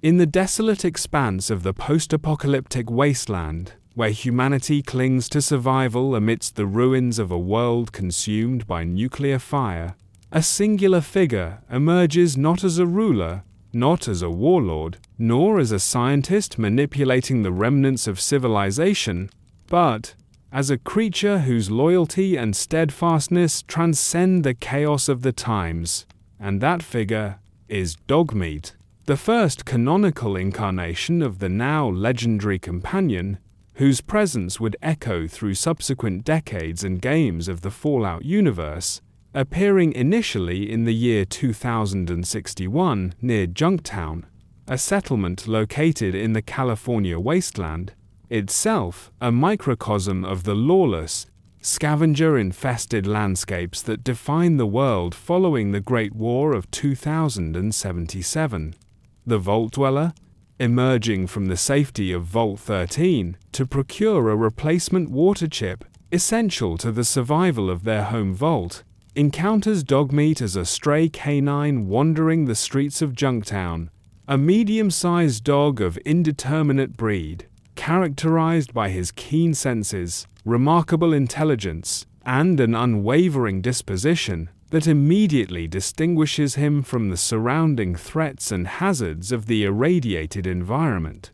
In the desolate expanse of the post-apocalyptic wasteland, where humanity clings to survival amidst the ruins of a world consumed by nuclear fire, a singular figure emerges not as a ruler, not as a warlord, nor as a scientist manipulating the remnants of civilization, but as a creature whose loyalty and steadfastness transcend the chaos of the times, and that figure is Dogmeat, the first canonical incarnation of the now legendary companion, whose presence would echo through subsequent decades and games of the Fallout universe, appearing initially in the year 2061 near Junktown, a settlement located in the California wasteland, itself a microcosm of the lawless, scavenger-infested landscapes that define the world following the Great War of 2077. The Vault Dweller, emerging from the safety of Vault 13 to procure a replacement water chip essential to the survival of their home vault, encounters Dogmeat as a stray canine wandering the streets of Junktown, a medium-sized dog of indeterminate breed, characterized by his keen senses, remarkable intelligence, and an unwavering disposition that immediately distinguishes him from the surrounding threats and hazards of the irradiated environment,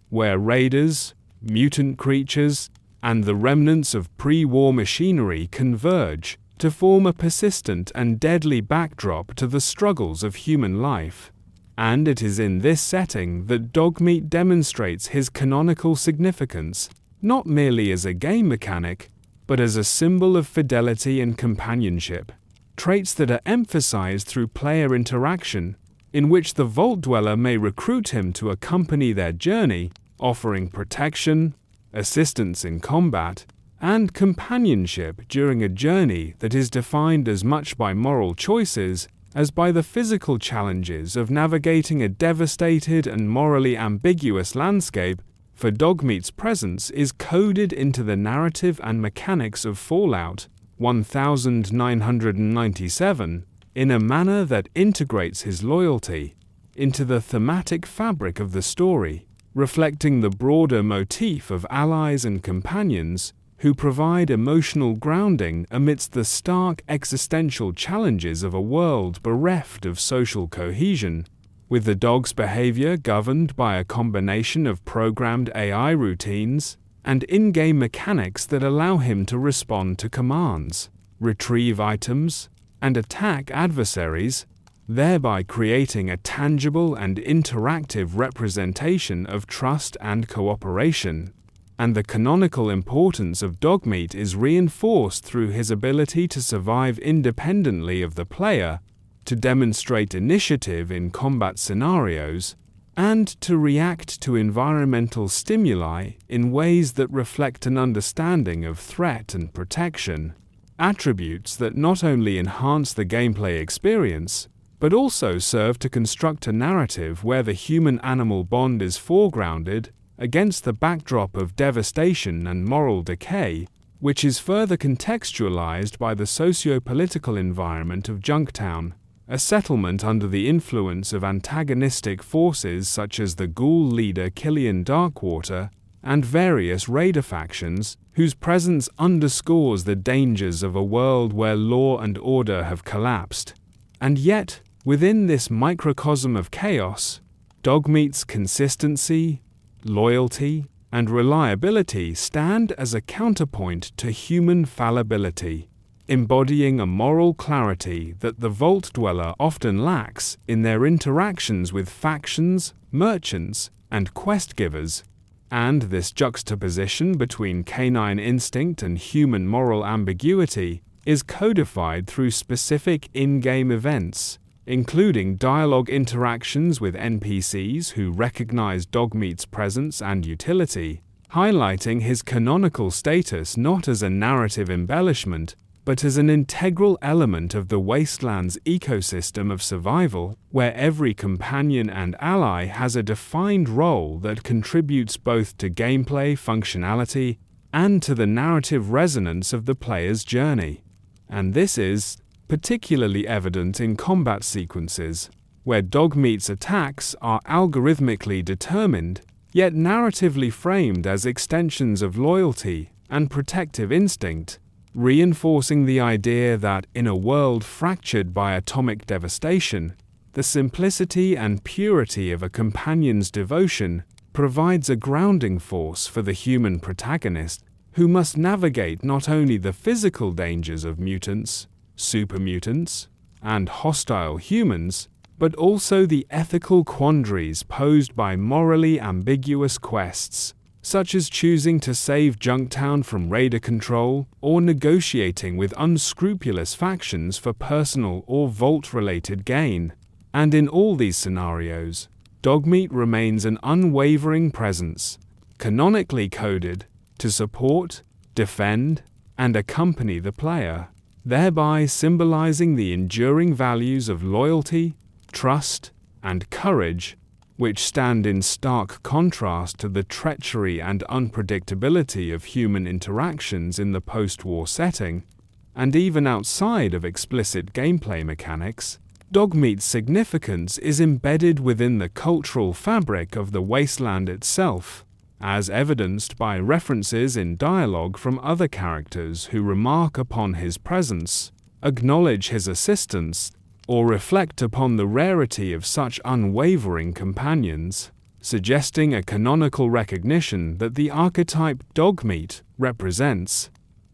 where raiders, mutant creatures, and the remnants of pre-war machinery converge to form a persistent and deadly backdrop to the struggles of human life. And it is in this setting that Dogmeat demonstrates his canonical significance, not merely as a game mechanic, but as a symbol of fidelity and companionship, traits that are emphasized through player interaction, in which the Vault Dweller may recruit him to accompany their journey, offering protection, assistance in combat, and companionship during a journey that is defined as much by moral choices as by the physical challenges of navigating a devastated and morally ambiguous landscape. For Dogmeat's presence is coded into the narrative and mechanics of Fallout 1997 in a manner that integrates his loyalty into the thematic fabric of the story, reflecting the broader motif of allies and companions who provide emotional grounding amidst the stark existential challenges of a world bereft of social cohesion, with the dog's behavior governed by a combination of programmed AI routines and in-game mechanics that allow him to respond to commands, retrieve items, and attack adversaries, thereby creating a tangible and interactive representation of trust and cooperation. And the canonical importance of Dogmeat is reinforced through his ability to survive independently of the player, to demonstrate initiative in combat scenarios, and to react to environmental stimuli in ways that reflect an understanding of threat and protection, attributes that not only enhance the gameplay experience, but also serve to construct a narrative where the human-animal bond is foregrounded against the backdrop of devastation and moral decay, which is further contextualized by the socio-political environment of Junktown, a settlement under the influence of antagonistic forces such as the ghoul leader Killian Darkwater and various raider factions, whose presence underscores the dangers of a world where law and order have collapsed. And yet, within this microcosm of chaos, Dogmeat's consistency, loyalty, and reliability stand as a counterpoint to human fallibility, embodying a moral clarity that the Vault Dweller often lacks in their interactions with factions, merchants, and quest-givers. And this juxtaposition between canine instinct and human moral ambiguity is codified through specific in-game events, including dialogue interactions with NPCs who recognize Dogmeat's presence and utility, highlighting his canonical status not as a narrative embellishment, but as an integral element of the wasteland's ecosystem of survival, where every companion and ally has a defined role that contributes both to gameplay functionality and to the narrative resonance of the player's journey. And this is particularly evident in combat sequences, where Dogmeat's attacks are algorithmically determined, yet narratively framed as extensions of loyalty and protective instinct, reinforcing the idea that in a world fractured by atomic devastation, the simplicity and purity of a companion's devotion provides a grounding force for the human protagonist, who must navigate not only the physical dangers of mutants, supermutants, and hostile humans, but also the ethical quandaries posed by morally ambiguous quests, such as choosing to save Junktown from raider control or negotiating with unscrupulous factions for personal or vault-related gain. And in all these scenarios, Dogmeat remains an unwavering presence, canonically coded to support, defend, and accompany the player, thereby symbolizing the enduring values of loyalty, trust, and courage, which stand in stark contrast to the treachery and unpredictability of human interactions in the post-war setting. And even outside of explicit gameplay mechanics, Dogmeat's significance is embedded within the cultural fabric of the wasteland itself, as evidenced by references in dialogue from other characters who remark upon his presence, acknowledge his assistance, or reflect upon the rarity of such unwavering companions, suggesting a canonical recognition that the archetype Dogmeat represents,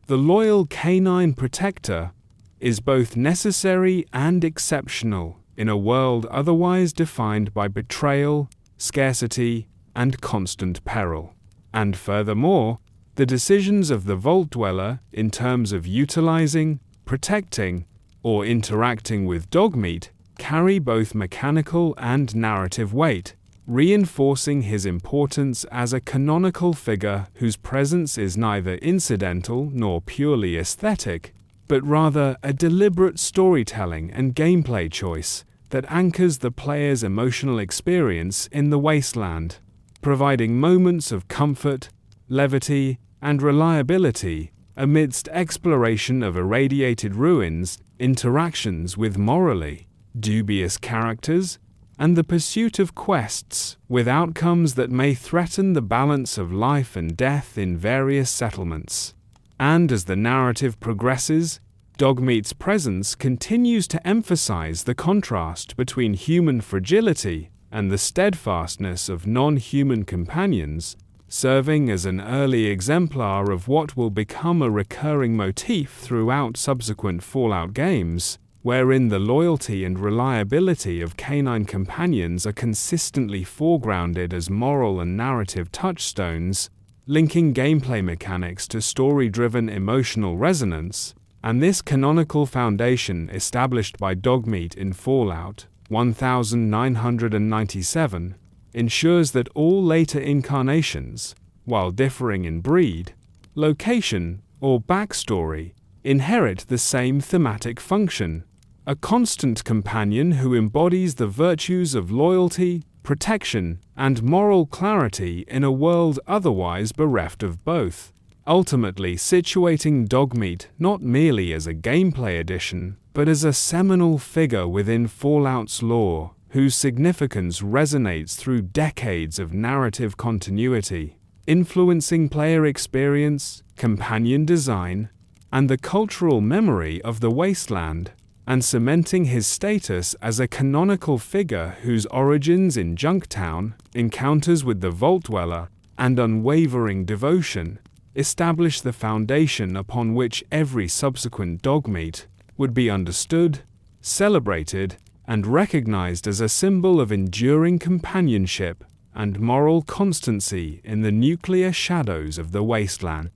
the loyal canine protector, is both necessary and exceptional in a world otherwise defined by betrayal, scarcity, and constant peril. And furthermore, the decisions of the Vault Dweller in terms of utilizing, protecting, or interacting with Dogmeat carry both mechanical and narrative weight, reinforcing his importance as a canonical figure whose presence is neither incidental nor purely aesthetic, but rather a deliberate storytelling and gameplay choice that anchors the player's emotional experience in the wasteland, providing moments of comfort, levity, and reliability amidst exploration of irradiated ruins, interactions with morally dubious characters, and the pursuit of quests with outcomes that may threaten the balance of life and death in various settlements. And as the narrative progresses, Dogmeat's presence continues to emphasize the contrast between human fragility and the steadfastness of non-human companions, serving as an early exemplar of what will become a recurring motif throughout subsequent Fallout games, wherein the loyalty and reliability of canine companions are consistently foregrounded as moral and narrative touchstones, linking gameplay mechanics to story-driven emotional resonance. And this canonical foundation established by Dogmeat in Fallout 1997 ensures that all later incarnations, while differing in breed, location, or backstory, inherit the same thematic function: a constant companion who embodies the virtues of loyalty, protection, and moral clarity in a world otherwise bereft of both, ultimately situating Dogmeat not merely as a gameplay addition, but as a seminal figure within Fallout's lore, whose significance resonates through decades of narrative continuity, influencing player experience, companion design, and the cultural memory of the wasteland, and cementing his status as a canonical figure whose origins in Junktown, encounters with the Vault Dweller, and unwavering devotion establish the foundation upon which every subsequent Dogmeat would be understood, celebrated, and recognized as a symbol of enduring companionship and moral constancy in the nuclear shadows of the wasteland.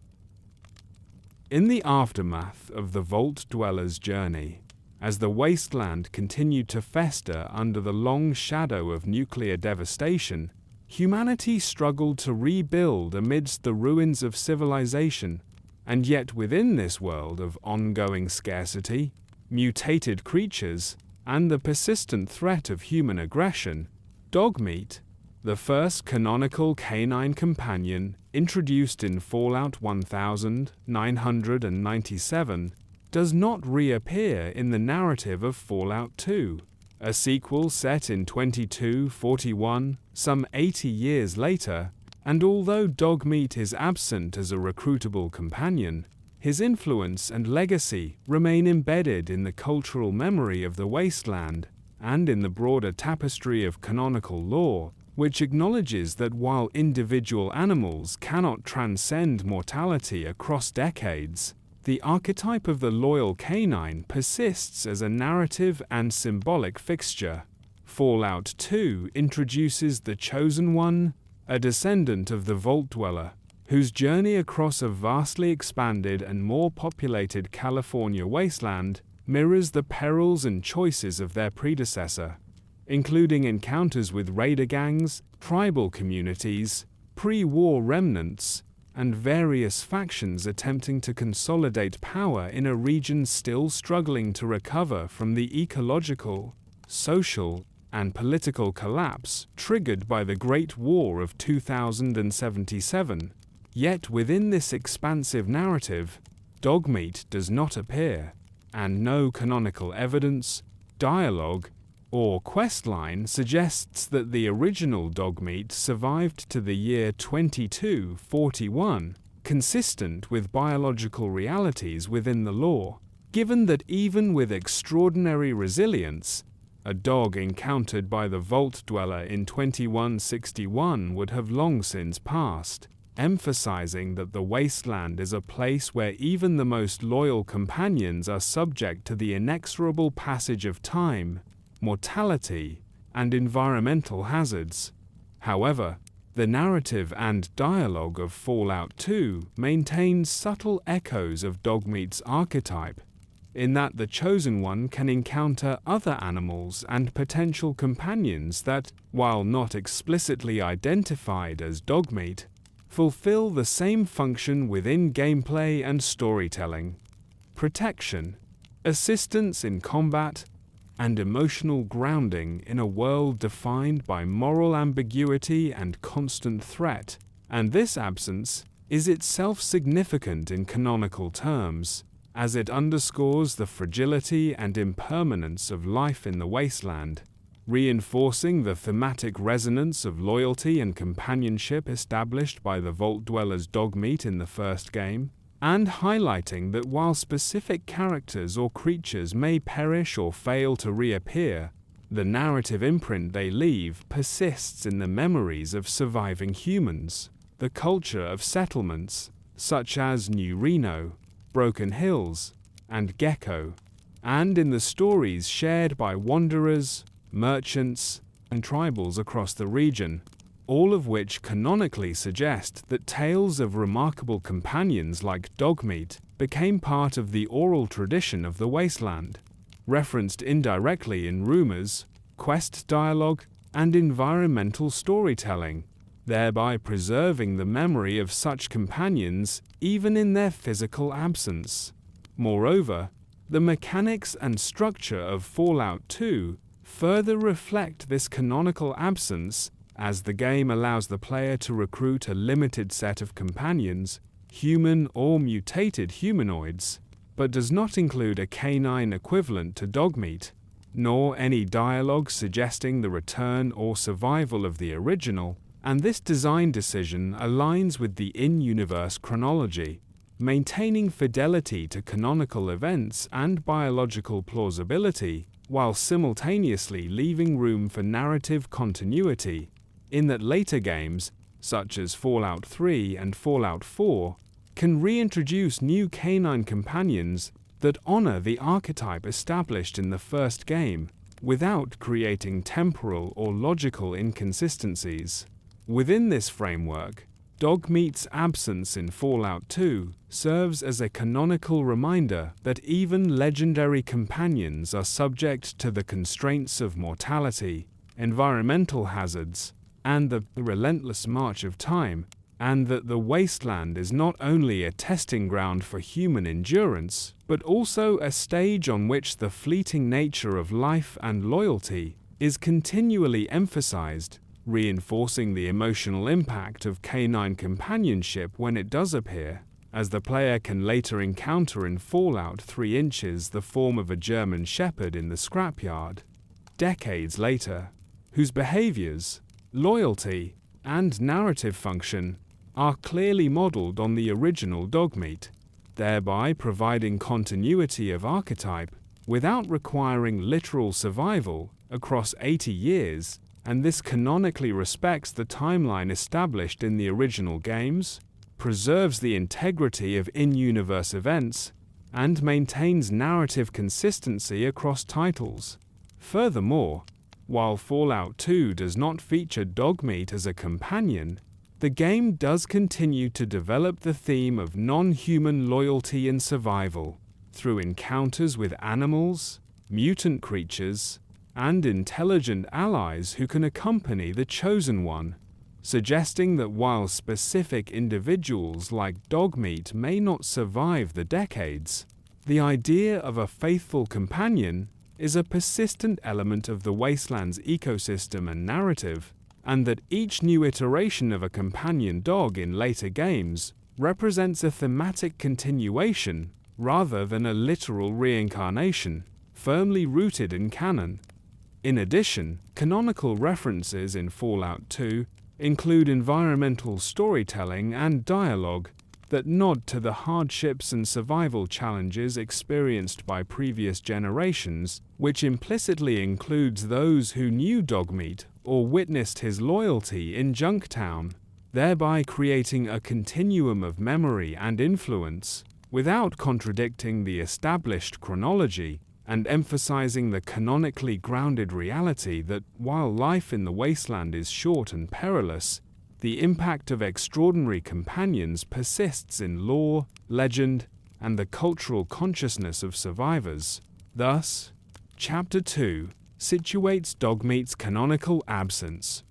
In the aftermath of the Vault Dweller's journey, as the wasteland continued to fester under the long shadow of nuclear devastation, humanity struggled to rebuild amidst the ruins of civilization, and yet within this world of ongoing scarcity, mutated creatures, and the persistent threat of human aggression, Dogmeat, the first canonical canine companion introduced in Fallout 1997, does not reappear in the narrative of Fallout 2. A sequel set in 2241, some 80 years later, and although Dogmeat is absent as a recruitable companion, his influence and legacy remain embedded in the cultural memory of the wasteland and in the broader tapestry of canonical lore, which acknowledges that while individual animals cannot transcend mortality across decades, the archetype of the loyal canine persists as a narrative and symbolic fixture. Fallout 2 introduces the Chosen One, a descendant of the Vault Dweller, whose journey across a vastly expanded and more populated California wasteland mirrors the perils and choices of their predecessor, including encounters with raider gangs, tribal communities, pre-war remnants, and various factions attempting to consolidate power in a region still struggling to recover from the ecological, social, and political collapse triggered by the Great War of 2077. Yet within this expansive narrative, Dogmeat does not appear, and no canonical evidence, dialogue, or questline suggests that the original Dogmeat survived to the year 2241, consistent with biological realities within the lore, given that even with extraordinary resilience, a dog encountered by the Vault Dweller in 2161 would have long since passed, emphasizing that the wasteland is a place where even the most loyal companions are subject to the inexorable passage of time, mortality, and environmental hazards. However, the narrative and dialogue of Fallout 2 maintains subtle echoes of Dogmeat's archetype, in that the Chosen One can encounter other animals and potential companions that, while not explicitly identified as Dogmeat, fulfill the same function within gameplay and storytelling: protection, assistance in combat, and emotional grounding in a world defined by moral ambiguity and constant threat, and this absence is itself significant in canonical terms, as it underscores the fragility and impermanence of life in the wasteland, reinforcing the thematic resonance of loyalty and companionship established by the Vault Dweller's Dogmeat in the first game, and highlighting that while specific characters or creatures may perish or fail to reappear, the narrative imprint they leave persists in the memories of surviving humans, the culture of settlements, such as New Reno, Broken Hills, and Gecko, and in the stories shared by wanderers, merchants, and tribals across the region, all of which canonically suggest that tales of remarkable companions like Dogmeat became part of the oral tradition of the wasteland, referenced indirectly in rumors, quest dialogue, and environmental storytelling, thereby preserving the memory of such companions even in their physical absence. Moreover, the mechanics and structure of Fallout 2 further reflect this canonical absence, as the game allows the player to recruit a limited set of companions, human or mutated humanoids, but does not include a canine equivalent to Dogmeat, nor any dialogue suggesting the return or survival of the original, and this design decision aligns with the in-universe chronology, maintaining fidelity to canonical events and biological plausibility, while simultaneously leaving room for narrative continuity, in that later games, such as Fallout 3 and Fallout 4, can reintroduce new canine companions that honor the archetype established in the first game, without creating temporal or logical inconsistencies. Within this framework, Dogmeat's absence in Fallout 2 serves as a canonical reminder that even legendary companions are subject to the constraints of mortality, environmental hazards, and the relentless march of time, and that the wasteland is not only a testing ground for human endurance, but also a stage on which the fleeting nature of life and loyalty is continually emphasized, reinforcing the emotional impact of canine companionship when it does appear, as the player can later encounter in Fallout 3 the form of a German Shepherd in the scrapyard. decades later, whose behaviors, loyalty, and narrative function are clearly modeled on the original Dogmeat, thereby providing continuity of archetype without requiring literal survival across 80 years, and this canonically respects the timeline established in the original games, preserves the integrity of in-universe events, and maintains narrative consistency across titles. Furthermore, while Fallout 2 does not feature Dogmeat as a companion, the game does continue to develop the theme of non-human loyalty and survival through encounters with animals, mutant creatures, and intelligent allies who can accompany the Chosen One, suggesting that while specific individuals like Dogmeat may not survive the decades, the idea of a faithful companion is a persistent element of the Wasteland's ecosystem and narrative, and that each new iteration of a companion dog in later games represents a thematic continuation rather than a literal reincarnation, firmly rooted in canon. In addition, canonical references in Fallout 2 include environmental storytelling and dialogue that nod to the hardships and survival challenges experienced by previous generations, which implicitly includes those who knew Dogmeat or witnessed his loyalty in Junktown, thereby creating a continuum of memory and influence, without contradicting the established chronology and emphasizing the canonically grounded reality that while life in the Wasteland is short and perilous, the impact of extraordinary companions persists in lore, legend, and the cultural consciousness of survivors. Thus, Chapter 2 situates Dogmeat's canonical absence,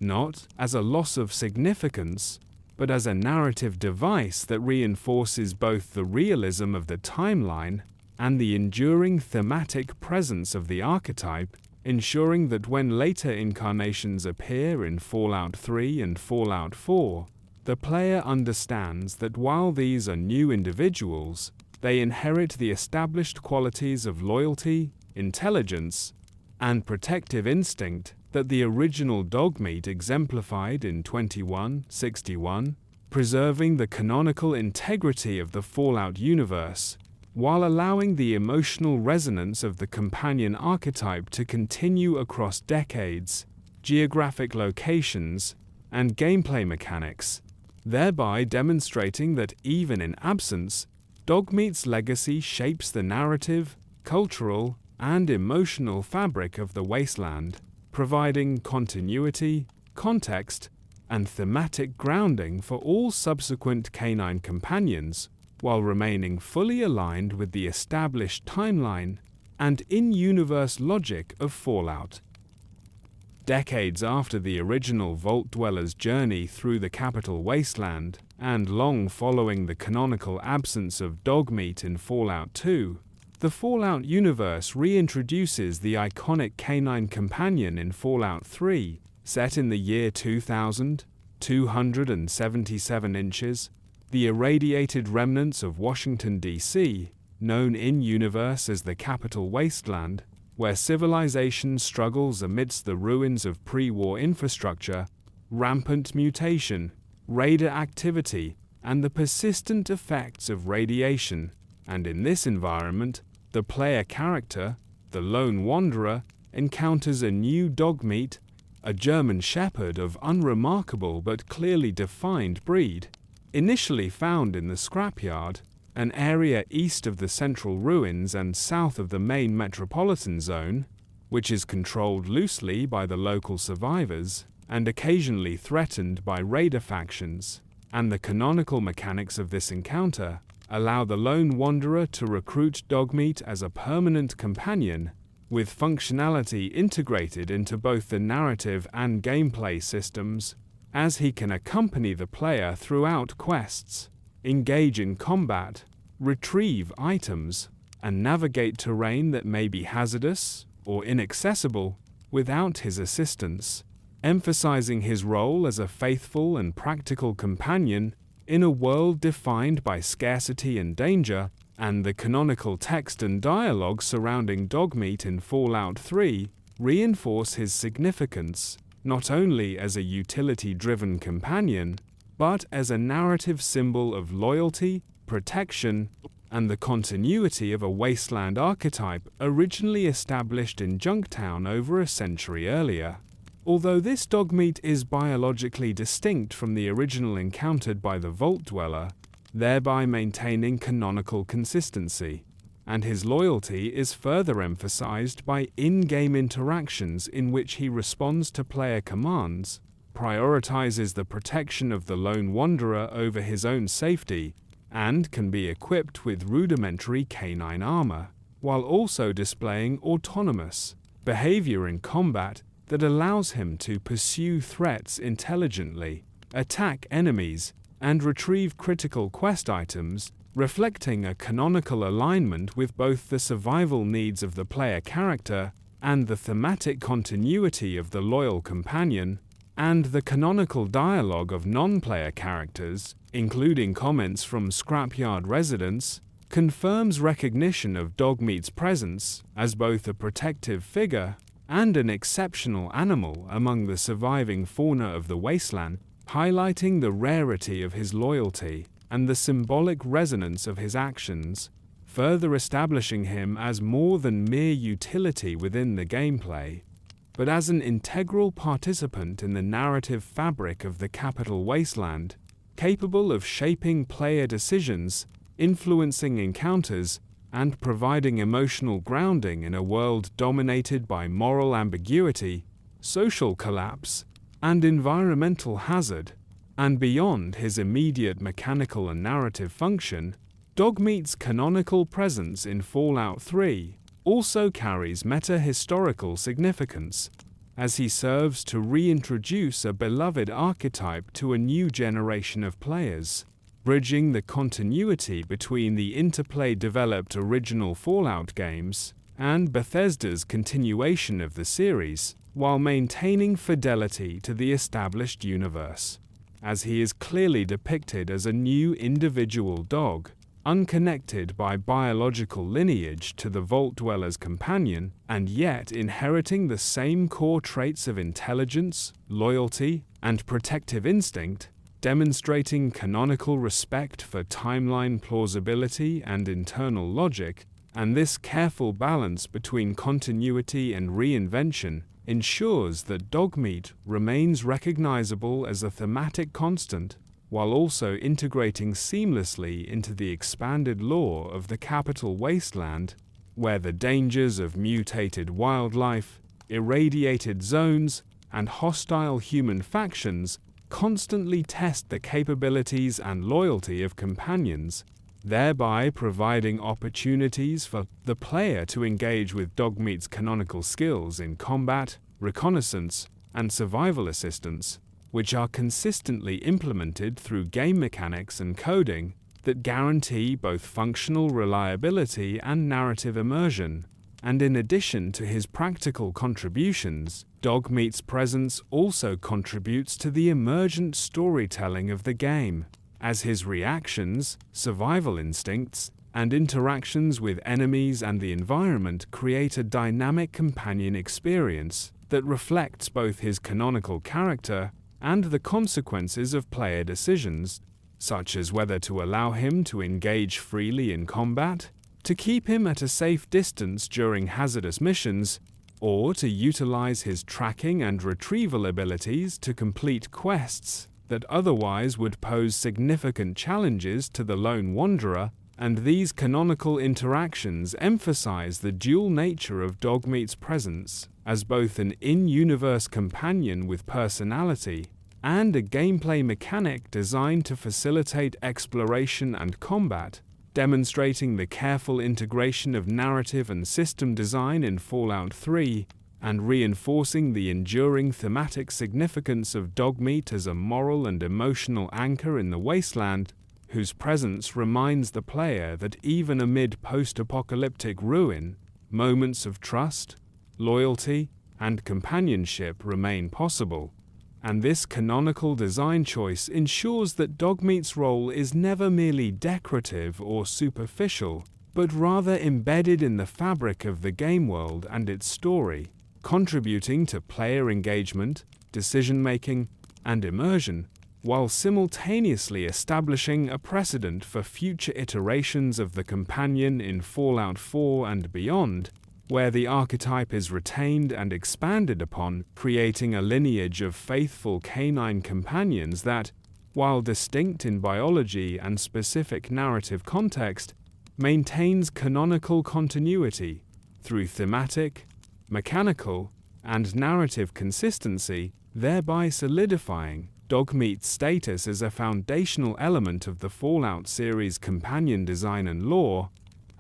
not as a loss of significance, but as a narrative device that reinforces both the realism of the timeline and the enduring thematic presence of the archetype, ensuring that when later incarnations appear in Fallout 3 and Fallout 4, the player understands that while these are new individuals, they inherit the established qualities of loyalty, intelligence, and protective instinct that the original Dogmeat exemplified in 2161, preserving the canonical integrity of the Fallout universe, while allowing the emotional resonance of the companion archetype to continue across decades, geographic locations, and gameplay mechanics, thereby demonstrating that even in absence, Dogmeat's legacy shapes the narrative, cultural, and emotional fabric of the Wasteland, providing continuity, context, and thematic grounding for all subsequent canine companions, while remaining fully aligned with the established timeline and in-universe logic of Fallout. Decades after the original Vault Dweller's journey through the capital Wasteland, and long following the canonical absence of Dogmeat in Fallout 2, the Fallout universe reintroduces the iconic canine companion in Fallout 3, set in the year 2000, 277 inches, the irradiated remnants of Washington, D.C., known in-universe as the Capital Wasteland, where civilization struggles amidst the ruins of pre-war infrastructure, rampant mutation, raider activity, and the persistent effects of radiation. And in this environment, the player character, the Lone Wanderer, encounters a new Dogmeat, a German Shepherd of unremarkable but clearly defined breed. Initially found in the scrapyard, an area east of the central ruins and south of the main metropolitan zone, which is controlled loosely by the local survivors and occasionally threatened by raider factions, and the canonical mechanics of this encounter allow the Lone Wanderer to recruit Dogmeat as a permanent companion, with functionality integrated into both the narrative and gameplay systems, as he can accompany the player throughout quests, engage in combat, retrieve items, and navigate terrain that may be hazardous or inaccessible without his assistance, emphasizing his role as a faithful and practical companion in a world defined by scarcity and danger. And the canonical text and dialogue surrounding Dogmeat in Fallout 3 reinforce his significance, not only as a utility-driven companion, but as a narrative symbol of loyalty, protection, and the continuity of a wasteland archetype originally established in Junktown over a century earlier. Although this Dogmeat is biologically distinct from the original encountered by the Vault Dweller, thereby maintaining canonical consistency, and his loyalty is further emphasized by in-game interactions in which he responds to player commands, prioritizes the protection of the lone wanderer over his own safety, and can be equipped with rudimentary canine armor, while also displaying autonomous behavior in combat that allows him to pursue threats intelligently, attack enemies, and retrieve critical quest items, reflecting a canonical alignment with both the survival needs of the player character and the thematic continuity of the loyal companion, and the canonical dialogue of non-player characters, including comments from scrapyard residents, confirms recognition of Dogmeat's presence as both a protective figure and an exceptional animal among the surviving fauna of the wasteland, highlighting the rarity of his loyalty and the symbolic resonance of his actions, further establishing him as more than mere utility within the gameplay, but as an integral participant in the narrative fabric of the capital wasteland, capable of shaping player decisions, influencing encounters, and providing emotional grounding in a world dominated by moral ambiguity, social collapse, and environmental hazard. And beyond his immediate mechanical and narrative function, Dogmeat's canonical presence in Fallout 3 also carries meta-historical significance, as he serves to reintroduce a beloved archetype to a new generation of players, bridging the continuity between the Interplay-developed original Fallout games and Bethesda's continuation of the series, while maintaining fidelity to the established universe, as he is clearly depicted as a new individual dog, unconnected by biological lineage to the Vault Dweller's companion, and yet inheriting the same core traits of intelligence, loyalty, and protective instinct, demonstrating canonical respect for timeline plausibility and internal logic, and this careful balance between continuity and reinvention ensures that Dogmeat remains recognizable as a thematic constant, while also integrating seamlessly into the expanded lore of the capital wasteland, where the dangers of mutated wildlife, irradiated zones, and hostile human factions constantly test the capabilities and loyalty of companions, thereby providing opportunities for the player to engage with Dogmeat's canonical skills in combat, reconnaissance, and survival assistance, which are consistently implemented through game mechanics and coding that guarantee both functional reliability and narrative immersion. And in addition to his practical contributions, Dogmeat's presence also contributes to the emergent storytelling of the game, as his reactions, survival instincts, and interactions with enemies and the environment create a dynamic companion experience that reflects both his canonical character and the consequences of player decisions, such as whether to allow him to engage freely in combat, to keep him at a safe distance during hazardous missions, or to utilize his tracking and retrieval abilities to complete quests that otherwise would pose significant challenges to the lone wanderer. And these canonical interactions emphasize the dual nature of Dogmeat's presence as both an in-universe companion with personality and a gameplay mechanic designed to facilitate exploration and combat, demonstrating the careful integration of narrative and system design in Fallout 3, and reinforcing the enduring thematic significance of Dogmeat as a moral and emotional anchor in the wasteland, whose presence reminds the player that even amid post-apocalyptic ruin, moments of trust, loyalty, and companionship remain possible. And this canonical design choice ensures that Dogmeat's role is never merely decorative or superficial, but rather embedded in the fabric of the game world and its story, contributing to player engagement, decision-making, and immersion, while simultaneously establishing a precedent for future iterations of the companion in Fallout 4 and beyond, where the archetype is retained and expanded upon, creating a lineage of faithful canine companions that, while distinct in biology and specific narrative context, maintains canonical continuity through thematic, mechanical, and narrative consistency, thereby solidifying Dogmeat's status as a foundational element of the Fallout series' companion design and lore,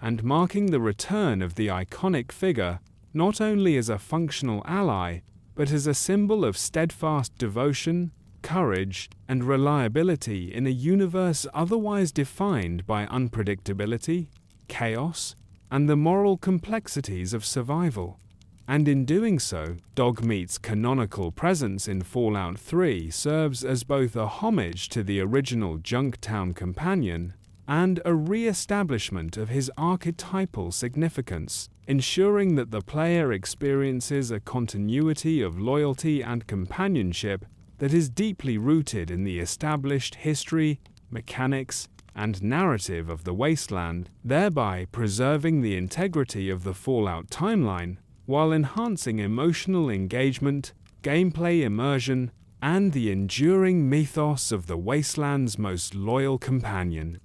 and marking the return of the iconic figure not only as a functional ally, but as a symbol of steadfast devotion, courage, and reliability in a universe otherwise defined by unpredictability, chaos, and the moral complexities of survival. And in doing so, Dogmeat's canonical presence in Fallout 3 serves as both a homage to the original Junktown companion and a re-establishment of his archetypal significance, ensuring that the player experiences a continuity of loyalty and companionship that is deeply rooted in the established history, mechanics, and narrative of the Wasteland, thereby preserving the integrity of the Fallout timeline, while enhancing emotional engagement, gameplay immersion, and the enduring mythos of the Wasteland's most loyal companion.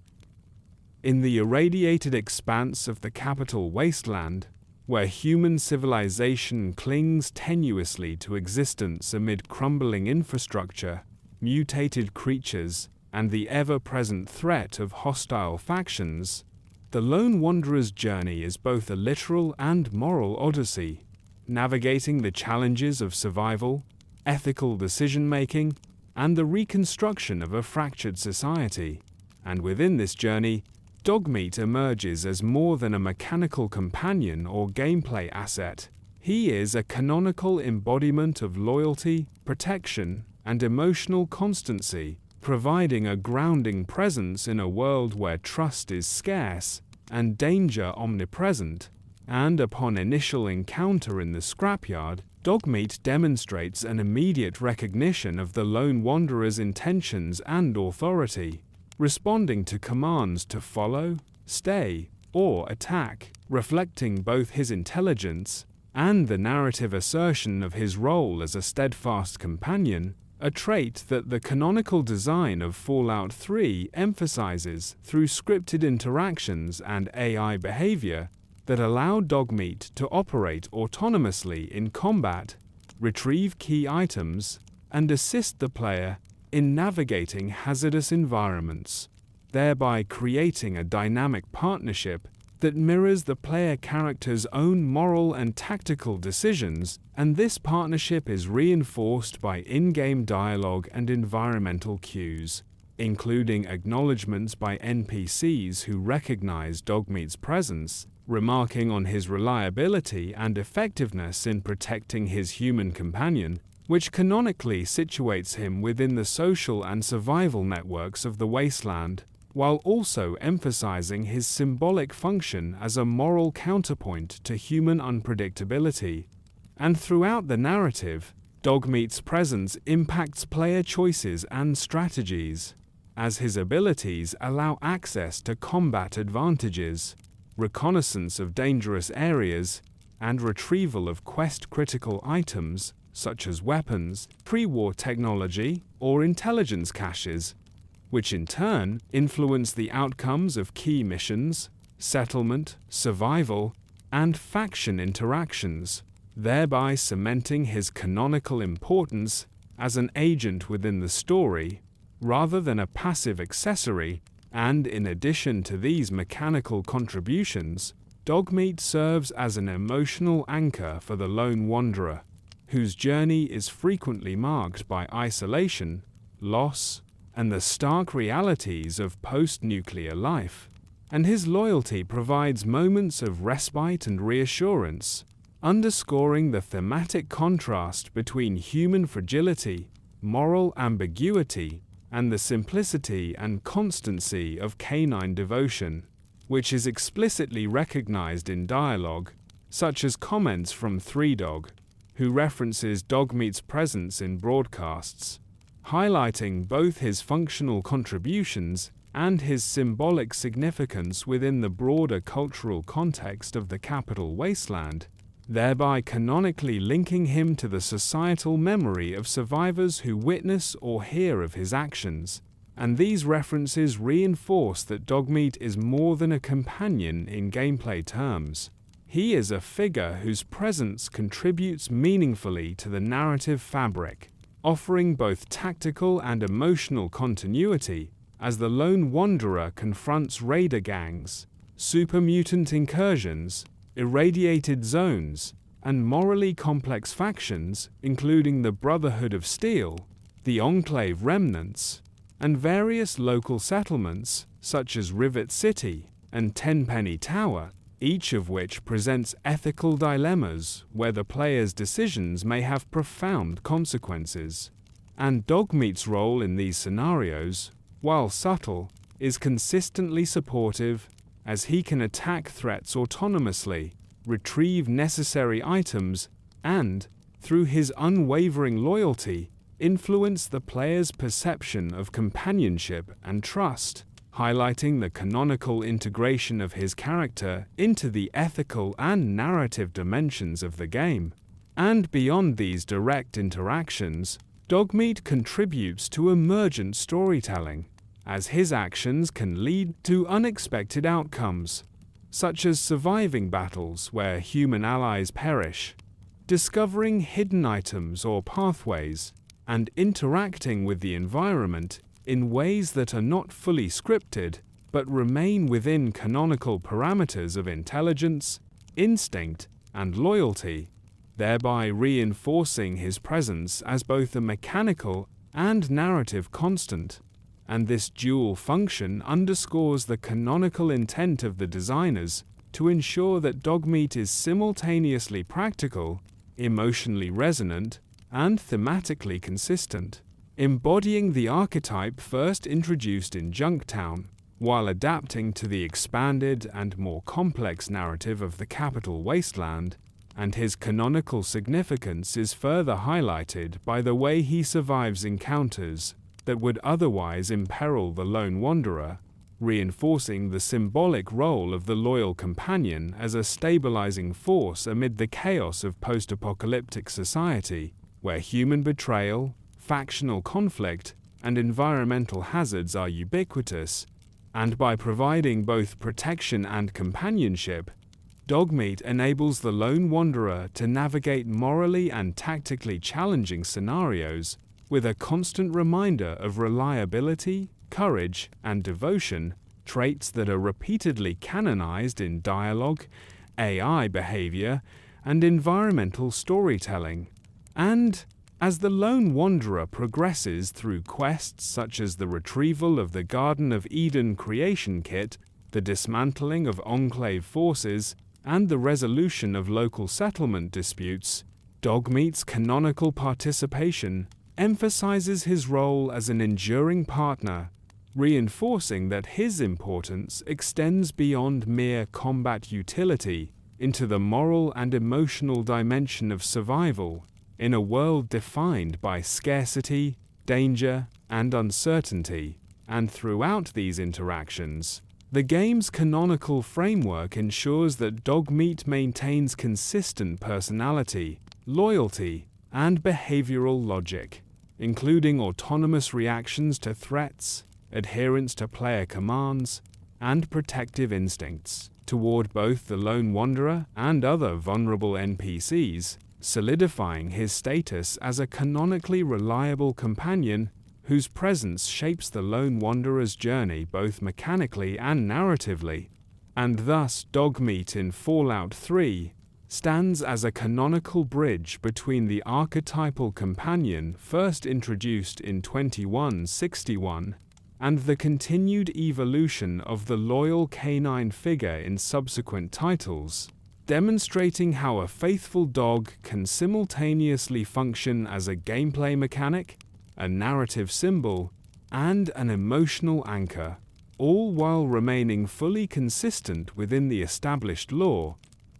In the irradiated expanse of the capital Wasteland, where human civilization clings tenuously to existence amid crumbling infrastructure, mutated creatures, and the ever-present threat of hostile factions, the Lone Wanderer's journey is both a literal and moral odyssey, navigating the challenges of survival, ethical decision-making, and the reconstruction of a fractured society. And within this journey, Dogmeat emerges as more than a mechanical companion or gameplay asset. He is a canonical embodiment of loyalty, protection, and emotional constancy, providing a grounding presence in a world where trust is scarce and danger omnipresent, and upon initial encounter in the scrapyard, Dogmeat demonstrates an immediate recognition of the Lone Wanderer's intentions and authority, responding to commands to follow, stay, or attack, reflecting both his intelligence and the narrative assertion of his role as a steadfast companion, a trait that the canonical design of Fallout 3 emphasizes through scripted interactions and AI behavior that allow Dogmeat to operate autonomously in combat, retrieve key items, and assist the player in navigating hazardous environments, thereby creating a dynamic partnership that mirrors the player character's own moral and tactical decisions, and this partnership is reinforced by in-game dialogue and environmental cues, including acknowledgments by NPCs who recognize Dogmeat's presence, remarking on his reliability and effectiveness in protecting his human companion, which canonically situates him within the social and survival networks of the Wasteland, while also emphasizing his symbolic function as a moral counterpoint to human unpredictability. And throughout the narrative, Dogmeat's presence impacts player choices and strategies, as his abilities allow access to combat advantages, reconnaissance of dangerous areas, and retrieval of quest-critical items such as weapons, pre-war technology, or intelligence caches, which in turn influence the outcomes of key missions, settlement, survival, and faction interactions, thereby cementing his canonical importance as an agent within the story rather than a passive accessory. And in addition to these mechanical contributions, Dogmeat serves as an emotional anchor for the Lone Wanderer, whose journey is frequently marked by isolation, loss, and the stark realities of post-nuclear life, and his loyalty provides moments of respite and reassurance, underscoring the thematic contrast between human fragility, moral ambiguity, and the simplicity and constancy of canine devotion, which is explicitly recognized in dialogue, such as comments from Three Dog, who references Dogmeat's presence in broadcasts, highlighting both his functional contributions and his symbolic significance within the broader cultural context of the capital wasteland, thereby canonically linking him to the societal memory of survivors who witness or hear of his actions. And these references reinforce that Dogmeat is more than a companion in gameplay terms. He is a figure whose presence contributes meaningfully to the narrative fabric, offering both tactical and emotional continuity as the lone wanderer confronts raider gangs, super mutant incursions, irradiated zones, and morally complex factions, including the Brotherhood of Steel, the Enclave remnants, and various local settlements such as Rivet City and Tenpenny Tower, each of which presents ethical dilemmas where the player's decisions may have profound consequences. And Dogmeat's role in these scenarios, while subtle, is consistently supportive, as he can attack threats autonomously, retrieve necessary items, and, through his unwavering loyalty, influence the player's perception of companionship and trust, highlighting the canonical integration of his character into the ethical and narrative dimensions of the game. And beyond these direct interactions, Dogmeat contributes to emergent storytelling, as his actions can lead to unexpected outcomes, such as surviving battles where human allies perish, discovering hidden items or pathways, and interacting with the environment in ways that are not fully scripted but remain within canonical parameters of intelligence, instinct, and loyalty, thereby reinforcing his presence as both a mechanical and narrative constant. And this dual function underscores the canonical intent of the designers to ensure that Dogmeat is simultaneously practical, emotionally resonant, and thematically consistent, embodying the archetype first introduced in Junktown, while adapting to the expanded and more complex narrative of the capital wasteland. And his canonical significance is further highlighted by the way he survives encounters that would otherwise imperil the lone wanderer, reinforcing the symbolic role of the loyal companion as a stabilizing force amid the chaos of post-apocalyptic society, where human betrayal, factional conflict, and environmental hazards are ubiquitous. And by providing both protection and companionship, Dogmeat enables the lone wanderer to navigate morally and tactically challenging scenarios with a constant reminder of reliability, courage, and devotion, traits that are repeatedly canonized in dialogue, AI behavior, and environmental storytelling. And as the lone wanderer progresses through quests such as the retrieval of the Garden of Eden creation kit, the dismantling of Enclave forces, and the resolution of local settlement disputes, Dogmeat's canonical participation emphasizes his role as an enduring partner, reinforcing that his importance extends beyond mere combat utility into the moral and emotional dimension of survival in a world defined by scarcity, danger, and uncertainty. And throughout these interactions, the game's canonical framework ensures that Dogmeat maintains consistent personality, loyalty, and behavioral logic, including autonomous reactions to threats, adherence to player commands, and protective instincts toward both the lone wanderer and other vulnerable NPCs, solidifying his status as a canonically reliable companion whose presence shapes the lone wanderer's journey both mechanically and narratively. And thus Dogmeat in Fallout 3 stands as a canonical bridge between the archetypal companion first introduced in 2161 and the continued evolution of the loyal canine figure in subsequent titles, demonstrating how a faithful dog can simultaneously function as a gameplay mechanic, a narrative symbol, and an emotional anchor, all while remaining fully consistent within the established lore.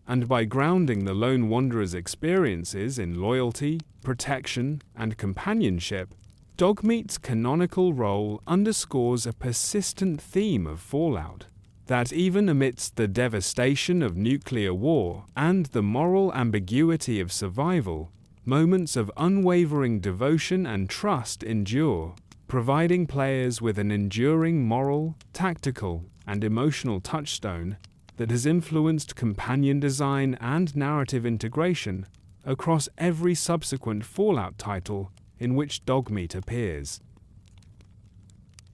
and by grounding the lone wanderer's experiences in loyalty, protection, and companionship, Dogmeat's canonical role underscores a persistent theme of Fallout, that even amidst the devastation of nuclear war and the moral ambiguity of survival, moments of unwavering devotion and trust endure, providing players with an enduring moral, tactical, and emotional touchstone that has influenced companion design and narrative integration across every subsequent Fallout title in which Dogmeat appears.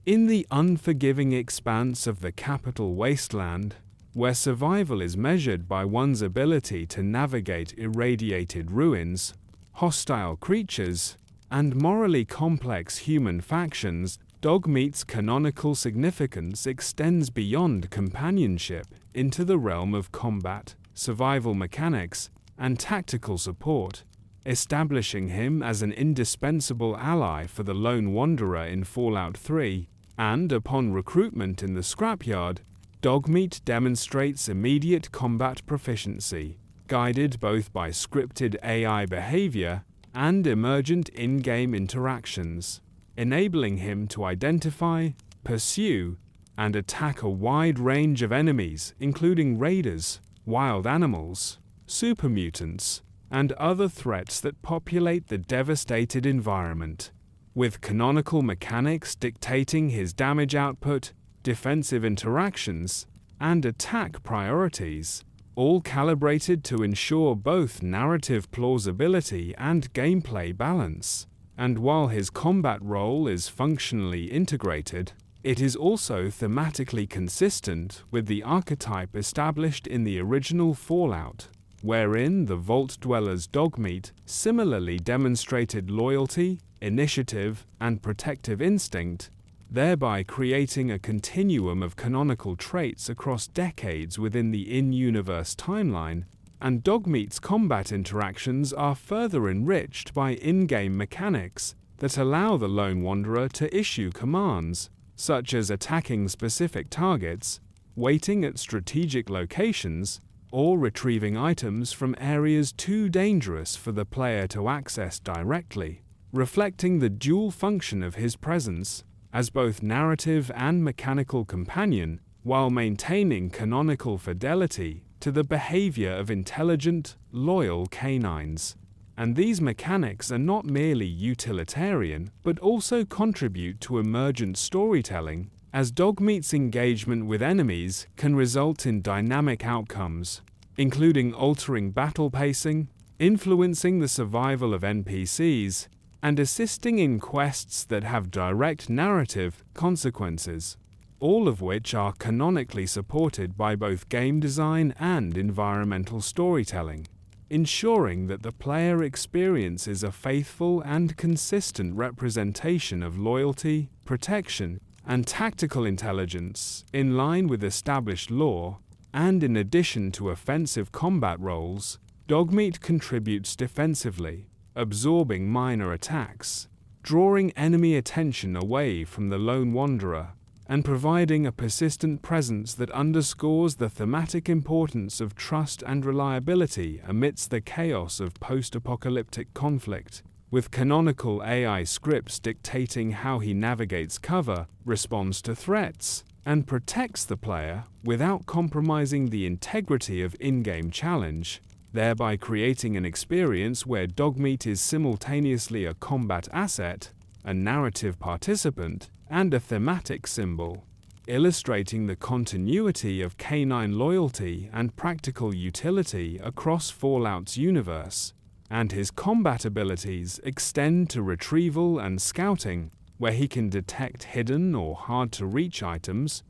In the unforgiving expanse of the capital wasteland, where survival is measured by one's ability to navigate irradiated ruins, hostile creatures, and morally complex human factions, Dogmeat's canonical significance extends beyond companionship into the realm of combat, survival mechanics, and tactical support, establishing him as an indispensable ally for the lone wanderer in Fallout 3, and upon recruitment in the scrapyard, Dogmeat demonstrates immediate combat proficiency, guided both by scripted AI behavior and emergent in-game interactions, enabling him to identify, pursue, and attack a wide range of enemies, including raiders, wild animals, supermutants, and other threats that populate the devastated environment, with canonical mechanics dictating his damage output, defensive interactions, and attack priorities, all calibrated to ensure both narrative plausibility and gameplay balance. And while his combat role is functionally integrated, it is also thematically consistent with the archetype established in the original Fallout, wherein the Vault Dweller's Dogmeat similarly demonstrated loyalty, initiative, and protective instinct, thereby creating a continuum of canonical traits across decades within the in-universe timeline, and Dogmeat's combat interactions are further enriched by in-game mechanics that allow the lone wanderer to issue commands, such as attacking specific targets, waiting at strategic locations, or retrieving items from areas too dangerous for the player to access directly, reflecting the dual function of his presence as both narrative and mechanical companion, while maintaining canonical fidelity to the behavior of intelligent, loyal canines. And these mechanics are not merely utilitarian, but also contribute to emergent storytelling, as Dogmeat's engagement with enemies can result in dynamic outcomes, including altering battle pacing, influencing the survival of NPCs, and assisting in quests that have direct narrative consequences, all of which are canonically supported by both game design and environmental storytelling, ensuring that the player experiences a faithful and consistent representation of loyalty, protection, and tactical intelligence in line with established lore. And in addition to offensive combat roles, Dogmeat contributes defensively, absorbing minor attacks, drawing enemy attention away from the lone wanderer, and providing a persistent presence that underscores the thematic importance of trust and reliability amidst the chaos of post-apocalyptic conflict, with canonical AI scripts dictating how he navigates cover, responds to threats, and protects the player without compromising the integrity of in-game challenge, thereby creating an experience where Dogmeat is simultaneously a combat asset, a narrative participant, and a thematic symbol, illustrating the continuity of canine loyalty and practical utility across Fallout's universe. And his combat abilities extend to retrieval and scouting, where he can detect hidden or hard-to-reach items,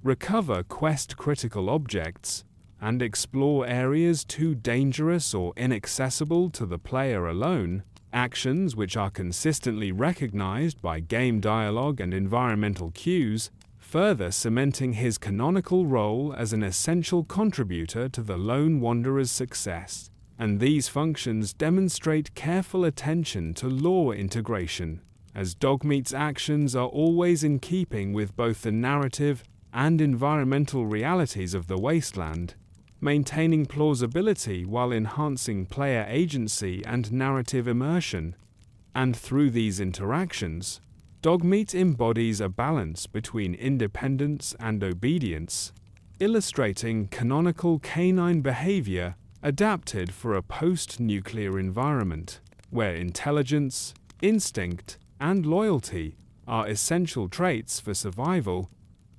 recover quest-critical objects, and explore areas too dangerous or inaccessible to the player alone, actions which are consistently recognized by game dialogue and environmental cues, further cementing his canonical role as an essential contributor to the lone wanderer's success. And these functions demonstrate careful attention to lore integration, as Dogmeat's actions are always in keeping with both the narrative and environmental realities of the wasteland, maintaining plausibility while enhancing player agency and narrative immersion. And through these interactions, Dogmeat embodies a balance between independence and obedience, illustrating canonical canine behavior adapted for a post-nuclear environment, where intelligence, instinct, and loyalty are essential traits for survival,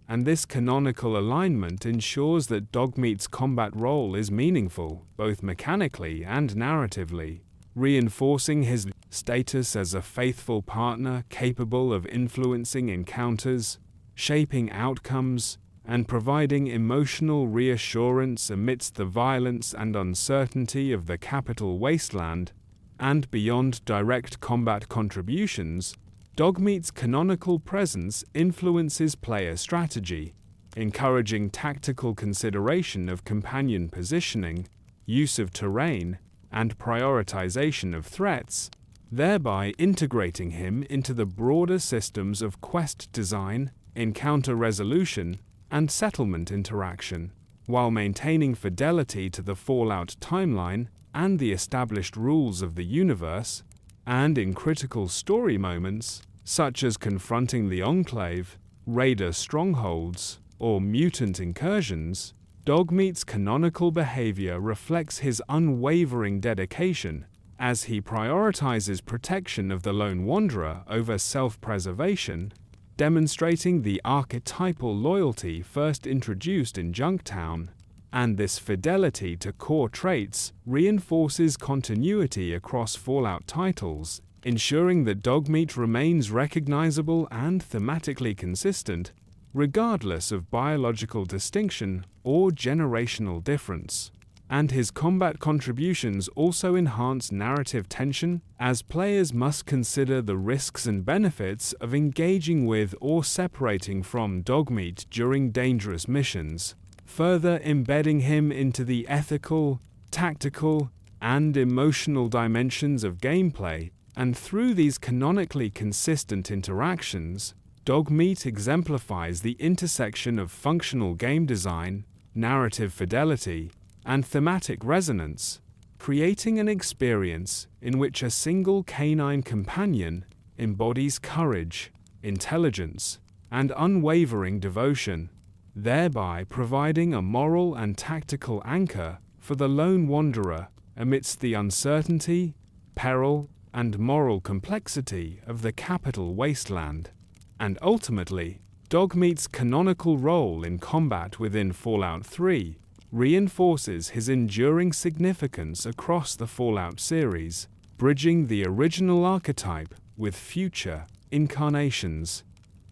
and this canonical alignment ensures that Dogmeat's combat role is meaningful, both mechanically and narratively, reinforcing his status as a faithful partner capable of influencing encounters, shaping outcomes, and providing emotional reassurance amidst the violence and uncertainty of the capital wasteland. And beyond direct combat contributions, Dogmeat's canonical presence influences player strategy, encouraging tactical consideration of companion positioning, use of terrain, and prioritization of threats, thereby integrating him into the broader systems of quest design, encounter resolution, and settlement interaction, while maintaining fidelity to the Fallout timeline and the established rules of the universe. And in critical story moments, such as confronting the Enclave, Raider strongholds, or mutant incursions, Dogmeat's canonical behavior reflects his unwavering dedication, as he prioritizes protection of the lone wanderer over self-preservation, demonstrating the archetypal loyalty first introduced in Junktown. And this fidelity to core traits reinforces continuity across Fallout titles, ensuring that Dogmeat remains recognizable and thematically consistent, regardless of biological distinction or generational difference. And his combat contributions also enhance narrative tension, as players must consider the risks and benefits of engaging with or separating from Dogmeat during dangerous missions, further embedding him into the ethical, tactical, and emotional dimensions of gameplay. And through these canonically consistent interactions, Dogmeat exemplifies the intersection of functional game design, narrative fidelity, and thematic resonance, creating an experience in which a single canine companion embodies courage, intelligence, and unwavering devotion, thereby providing a moral and tactical anchor for the lone wanderer amidst the uncertainty, peril, and moral complexity of the capital wasteland. And ultimately, Dogmeat's canonical role in combat within Fallout 3 reinforces his enduring significance across the Fallout series, bridging the original archetype with future incarnations,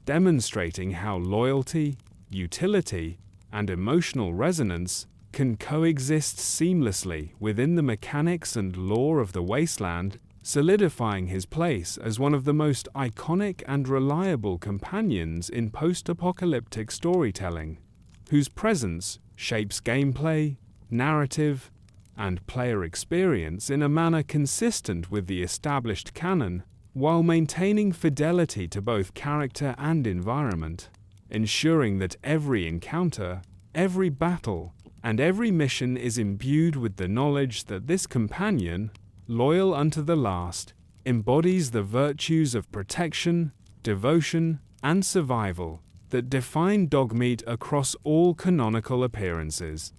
demonstrating how loyalty, utility, and emotional resonance can coexist seamlessly within the mechanics and lore of the wasteland, solidifying his place as one of the most iconic and reliable companions in post-apocalyptic storytelling, whose presence shapes gameplay, narrative, and player experience in a manner consistent with the established canon, while maintaining fidelity to both character and environment, ensuring that every encounter, every battle, and every mission is imbued with the knowledge that this companion, loyal unto the last, embodies the virtues of protection, devotion, and survival that define Dogmeat across all canonical appearances.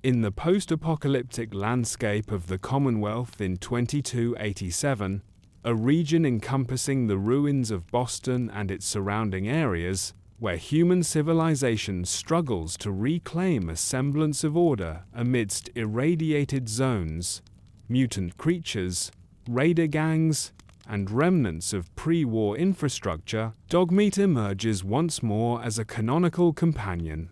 In the post-apocalyptic landscape of the Commonwealth in 2287, a region encompassing the ruins of Boston and its surrounding areas, where human civilization struggles to reclaim a semblance of order amidst irradiated zones, mutant creatures, raider gangs, and remnants of pre-war infrastructure, Dogmeat emerges once more as a canonical companion,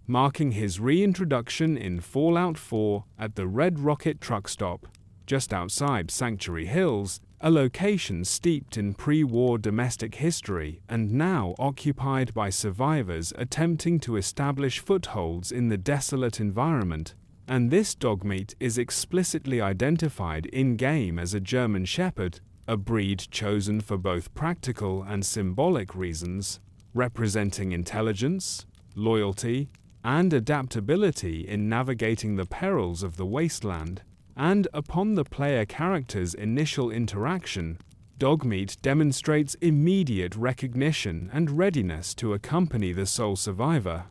marking his reintroduction in Fallout 4 at the Red Rocket truck stop, just outside Sanctuary Hills, a location steeped in pre-war domestic history and now occupied by survivors attempting to establish footholds in the desolate environment. And this Dogmeat is explicitly identified in-game as a German Shepherd, a breed chosen for both practical and symbolic reasons, representing intelligence, loyalty, and adaptability in navigating the perils of the wasteland. And upon the player character's initial interaction, Dogmeat demonstrates immediate recognition and readiness to accompany the sole survivor,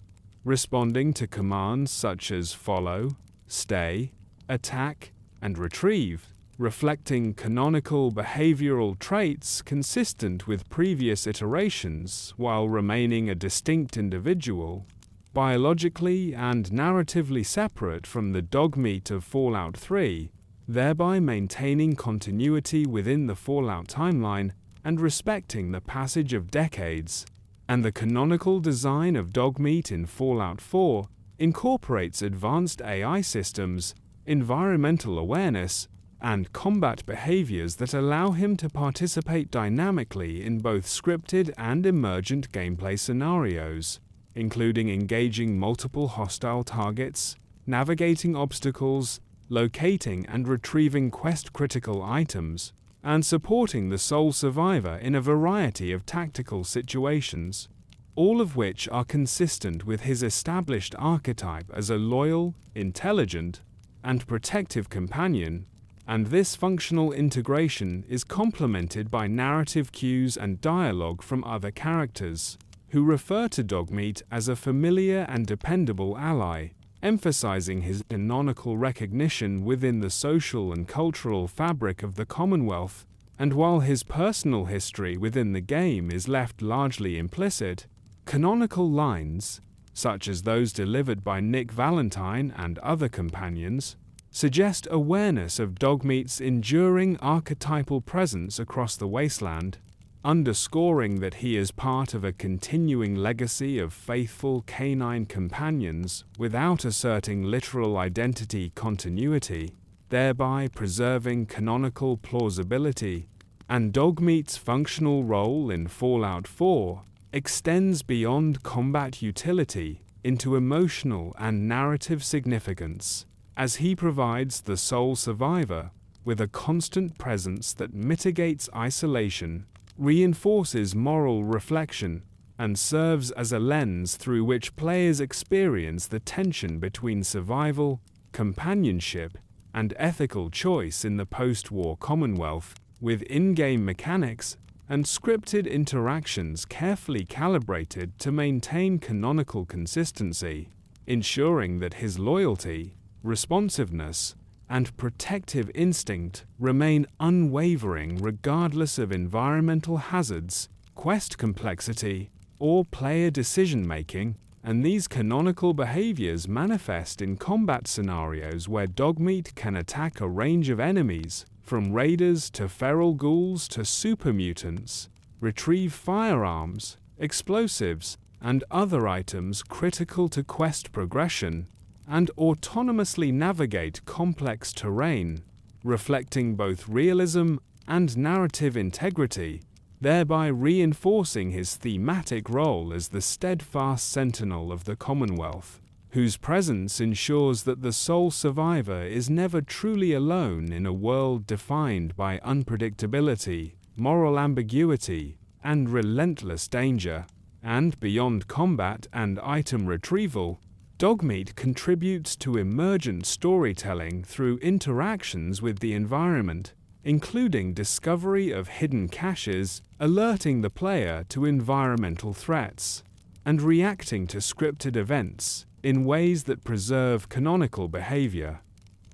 responding to commands such as follow, stay, attack, and retrieve, reflecting canonical behavioral traits consistent with previous iterations while remaining a distinct individual, biologically and narratively separate from the Dogmeat of Fallout 3, thereby maintaining continuity within the Fallout timeline and respecting the passage of decades. And the canonical design of Dogmeat in Fallout 4 incorporates advanced AI systems, environmental awareness, and combat behaviors that allow him to participate dynamically in both scripted and emergent gameplay scenarios, including engaging multiple hostile targets, navigating obstacles, locating and retrieving quest-critical items, and supporting the sole survivor in a variety of tactical situations, all of which are consistent with his established archetype as a loyal, intelligent, and protective companion. And this functional integration is complemented by narrative cues and dialogue from other characters, who refer to Dogmeat as a familiar and dependable ally, emphasizing his canonical recognition within the social and cultural fabric of the Commonwealth. And while his personal history within the game is left largely implicit, canonical lines, such as those delivered by Nick Valentine and other companions, suggest awareness of Dogmeat's enduring archetypal presence across the wasteland, underscoring that he is part of a continuing legacy of faithful canine companions without asserting literal identity continuity, thereby preserving canonical plausibility. And Dogmeat's functional role in Fallout 4 extends beyond combat utility into emotional and narrative significance, as he provides the sole survivor with a constant presence that mitigates isolation, reinforces moral reflection, and serves as a lens through which players experience the tension between survival, companionship, and ethical choice in the post-war Commonwealth, with in-game mechanics and scripted interactions carefully calibrated to maintain canonical consistency, ensuring that his loyalty, responsiveness, and protective instinct remain unwavering regardless of environmental hazards, quest complexity, or player decision-making. And these canonical behaviors manifest in combat scenarios where Dogmeat can attack a range of enemies, from raiders to feral ghouls to super mutants, retrieve firearms, explosives, and other items critical to quest progression, and autonomously navigate complex terrain, reflecting both realism and narrative integrity, thereby reinforcing his thematic role as the steadfast sentinel of the Commonwealth, whose presence ensures that the sole survivor is never truly alone in a world defined by unpredictability, moral ambiguity, and relentless danger. And beyond combat and item retrieval, Dogmeat contributes to emergent storytelling through interactions with the environment, including discovery of hidden caches, alerting the player to environmental threats, and reacting to scripted events in ways that preserve canonical behavior,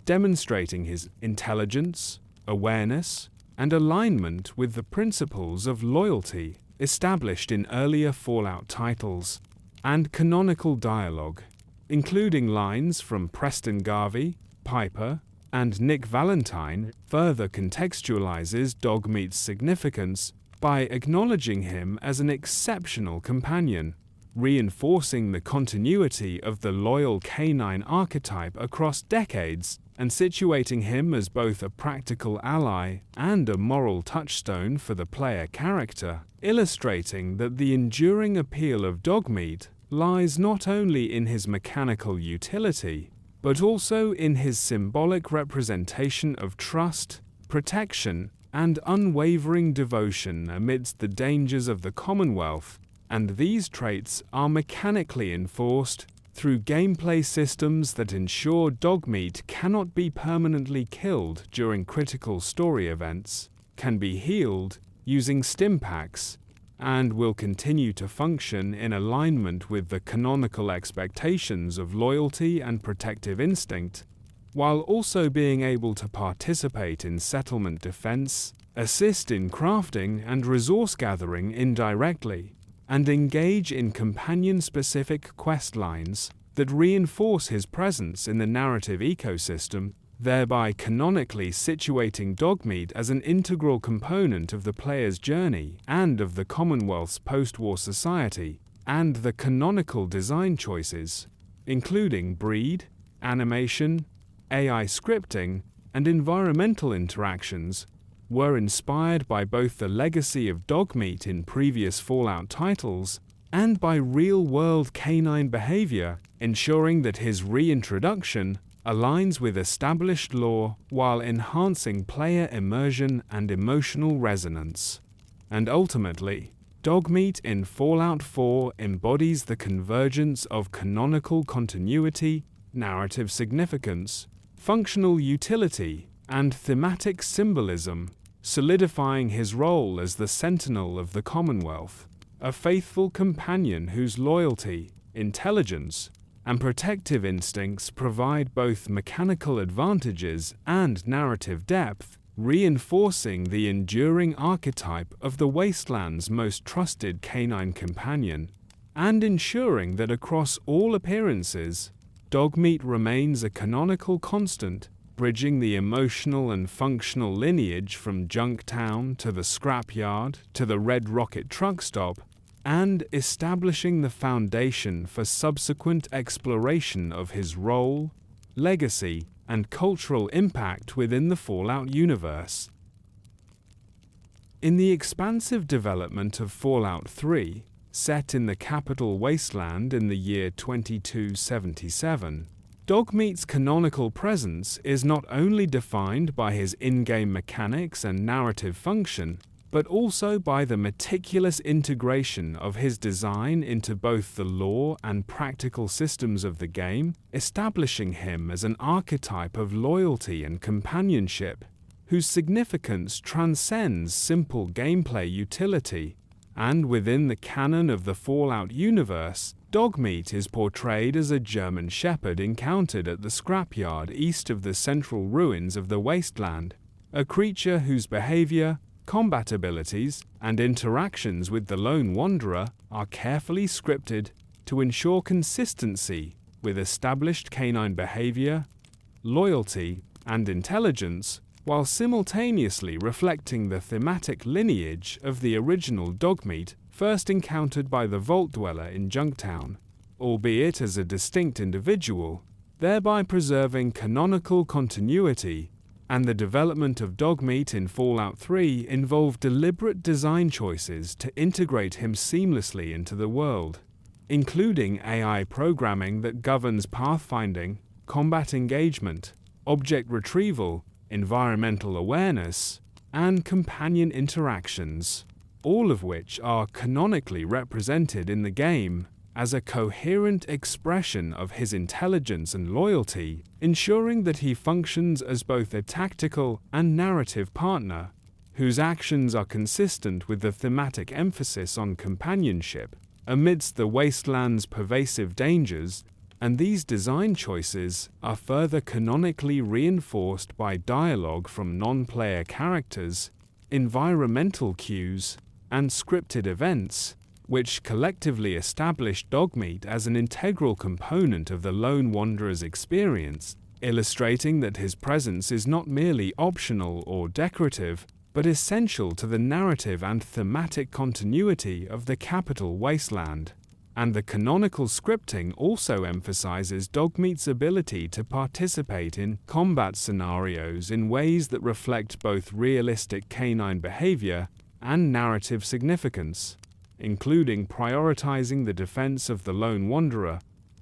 demonstrating his intelligence, awareness, and alignment with the principles of loyalty established in earlier Fallout titles. And canonical dialogue, including lines from Preston Garvey, Piper, and Nick Valentine, further contextualizes Dogmeat's significance by acknowledging him as an exceptional companion, reinforcing the continuity of the loyal canine archetype across decades and situating him as both a practical ally and a moral touchstone for the player character, illustrating that the enduring appeal of Dogmeat lies not only in his mechanical utility, but also in his symbolic representation of trust, protection, and unwavering devotion amidst the dangers of the Commonwealth. And these traits are mechanically enforced through gameplay systems that ensure Dogmeat cannot be permanently killed during critical story events, can be healed using stimpaks, and will continue to function in alignment with the canonical expectations of loyalty and protective instinct, while also being able to participate in settlement defense, assist in crafting and resource gathering indirectly, and engage in companion-specific quest lines that reinforce his presence in the narrative ecosystem, thereby canonically situating Dogmeat as an integral component of the player's journey and of the Commonwealth's post-war society, and the canonical design choices, including breed, animation, AI scripting, and environmental interactions, were inspired by both the legacy of Dogmeat in previous Fallout titles and by real-world canine behavior, ensuring that his reintroduction aligns with established lore while enhancing player immersion and emotional resonance. And ultimately, Dogmeat in Fallout 4 embodies the convergence of canonical continuity, narrative significance, functional utility, and thematic symbolism, solidifying his role as the sentinel of the Commonwealth, a faithful companion whose loyalty, intelligence, and protective instincts provide both mechanical advantages and narrative depth, reinforcing the enduring archetype of the Wasteland's most trusted canine companion, and ensuring that across all appearances, Dogmeat remains a canonical constant, bridging the emotional and functional lineage from Junktown to the scrapyard to the Red Rocket truck stop, and establishing the foundation for subsequent exploration of his role, legacy, and cultural impact within the Fallout universe. In the expansive development of Fallout 3, set in the capital Wasteland in the year 2277, Dogmeat's canonical presence is not only defined by his in-game mechanics and narrative function, but also by the meticulous integration of his design into both the lore and practical systems of the game, establishing him as an archetype of loyalty and companionship, whose significance transcends simple gameplay utility. And within the canon of the Fallout universe, Dogmeat is portrayed as a German shepherd encountered at the scrapyard east of the central ruins of the Wasteland, a creature whose behavior, combat abilities, and interactions with the Lone Wanderer are carefully scripted to ensure consistency with established canine behavior, loyalty, and intelligence, while simultaneously reflecting the thematic lineage of the original Dogmeat first encountered by the Vault Dweller in Junktown, albeit as a distinct individual, thereby preserving canonical continuity. And the development of Dogmeat in Fallout 3 involved deliberate design choices to integrate him seamlessly into the world, including AI programming that governs pathfinding, combat engagement, object retrieval, environmental awareness, and companion interactions, all of which are canonically represented in the game as a coherent expression of his intelligence and loyalty, ensuring that he functions as both a tactical and narrative partner, whose actions are consistent with the thematic emphasis on companionship amidst the Wasteland's pervasive dangers. And these design choices are further canonically reinforced by dialogue from non-player characters, environmental cues, and scripted events, which collectively establish Dogmeat as an integral component of the Lone Wanderer's experience, illustrating that his presence is not merely optional or decorative, but essential to the narrative and thematic continuity of the capital Wasteland. And the canonical scripting also emphasizes Dogmeat's ability to participate in combat scenarios in ways that reflect both realistic canine behavior and narrative significance, including prioritizing the defense of the Lone Wanderer,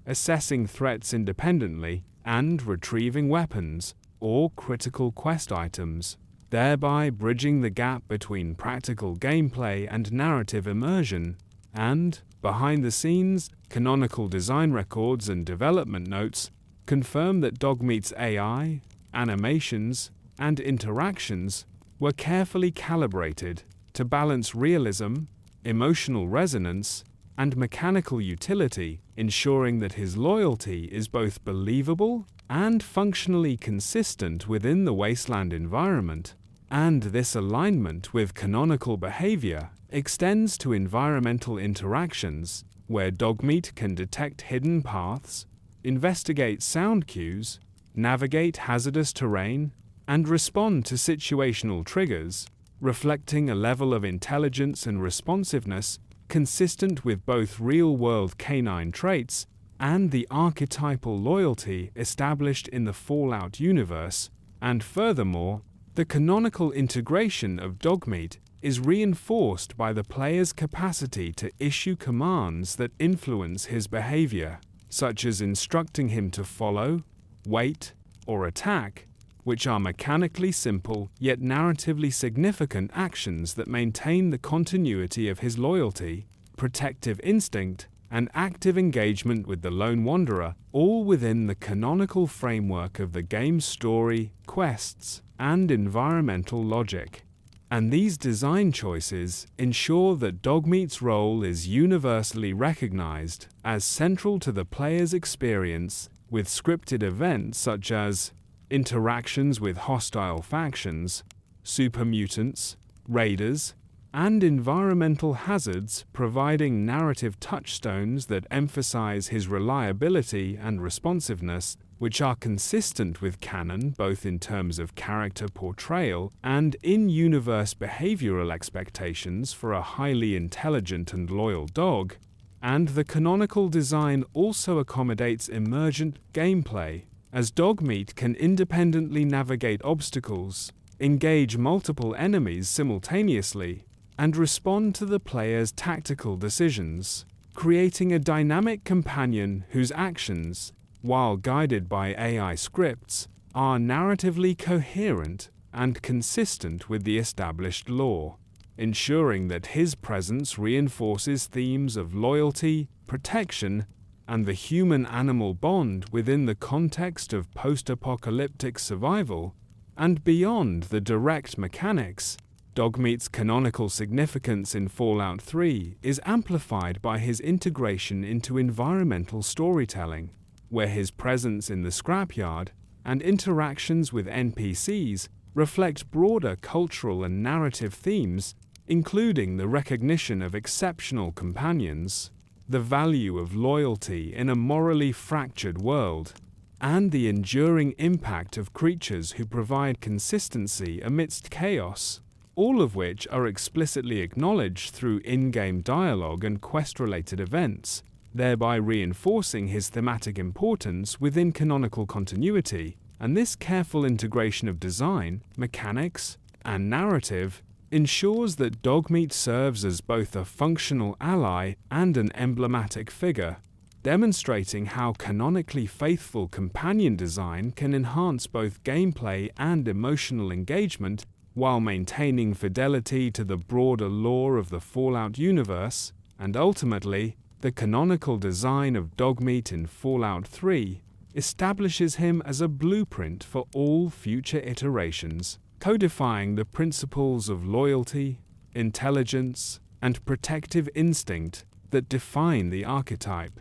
assessing threats independently, and retrieving weapons or critical quest items, thereby bridging the gap between practical gameplay and narrative immersion. And, behind the scenes, canonical design records and development notes confirm that Dogmeat's AI, animations, and interactions were carefully calibrated to balance realism, emotional resonance, and mechanical utility, ensuring that his loyalty is both believable and functionally consistent within the wasteland environment. And this alignment with canonical behavior extends to environmental interactions, where Dogmeat can detect hidden paths, investigate sound cues, navigate hazardous terrain, and respond to situational triggers, reflecting a level of intelligence and responsiveness consistent with both real-world canine traits and the archetypal loyalty established in the Fallout universe. And furthermore, the canonical integration of Dogmeat is reinforced by the player's capacity to issue commands that influence his behavior, such as instructing him to follow, wait, or attack, which are mechanically simple yet narratively significant actions that maintain the continuity of his loyalty, protective instinct, and active engagement with the Lone Wanderer, all within the canonical framework of the game's story, quests, and environmental logic. And these design choices ensure that Dogmeat's role is universally recognized as central to the player's experience, with scripted events such as interactions with hostile factions, super mutants, raiders, and environmental hazards providing narrative touchstones that emphasize his reliability and responsiveness, which are consistent with canon both in terms of character portrayal and in-universe behavioral expectations for a highly intelligent and loyal dog. And the canonical design also accommodates emergent gameplay, as Dogmeat can independently navigate obstacles, engage multiple enemies simultaneously, and respond to the player's tactical decisions, creating a dynamic companion whose actions, while guided by AI scripts, are narratively coherent and consistent with the established lore, ensuring that his presence reinforces themes of loyalty, protection, and the human-animal bond within the context of post-apocalyptic survival. And beyond the direct mechanics, Dogmeat's canonical significance in Fallout 3 is amplified by his integration into environmental storytelling, where his presence in the scrapyard and interactions with NPCs reflect broader cultural and narrative themes, including the recognition of exceptional companions, the value of loyalty in a morally fractured world, and the enduring impact of creatures who provide consistency amidst chaos, all of which are explicitly acknowledged through in-game dialogue and quest-related events, thereby reinforcing his thematic importance within canonical continuity. And this careful integration of design, mechanics, and narrative ensures that Dogmeat serves as both a functional ally and an emblematic figure, demonstrating how canonically faithful companion design can enhance both gameplay and emotional engagement while maintaining fidelity to the broader lore of the Fallout universe. And ultimately, the canonical design of Dogmeat in Fallout 3 establishes him as a blueprint for all future iterations, codifying the principles of loyalty, intelligence, and protective instinct that define the archetype,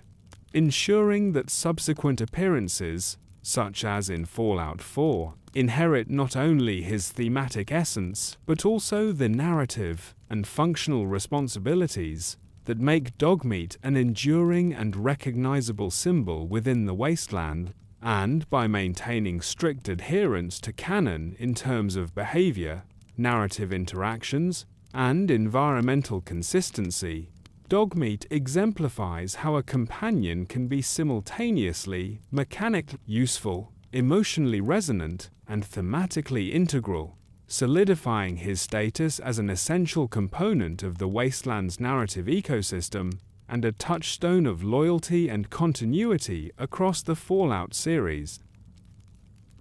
ensuring that subsequent appearances, such as in Fallout 4, inherit not only his thematic essence but also the narrative and functional responsibilities that make Dogmeat an enduring and recognizable symbol within the wasteland. And by maintaining strict adherence to canon in terms of behavior, narrative interactions, and environmental consistency, Dogmeat exemplifies how a companion can be simultaneously mechanically useful, emotionally resonant, and thematically integral, solidifying his status as an essential component of the wasteland's narrative ecosystem and a touchstone of loyalty and continuity across the Fallout series.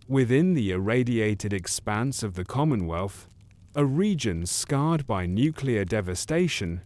Within the irradiated expanse of the Commonwealth, a region scarred by nuclear devastation,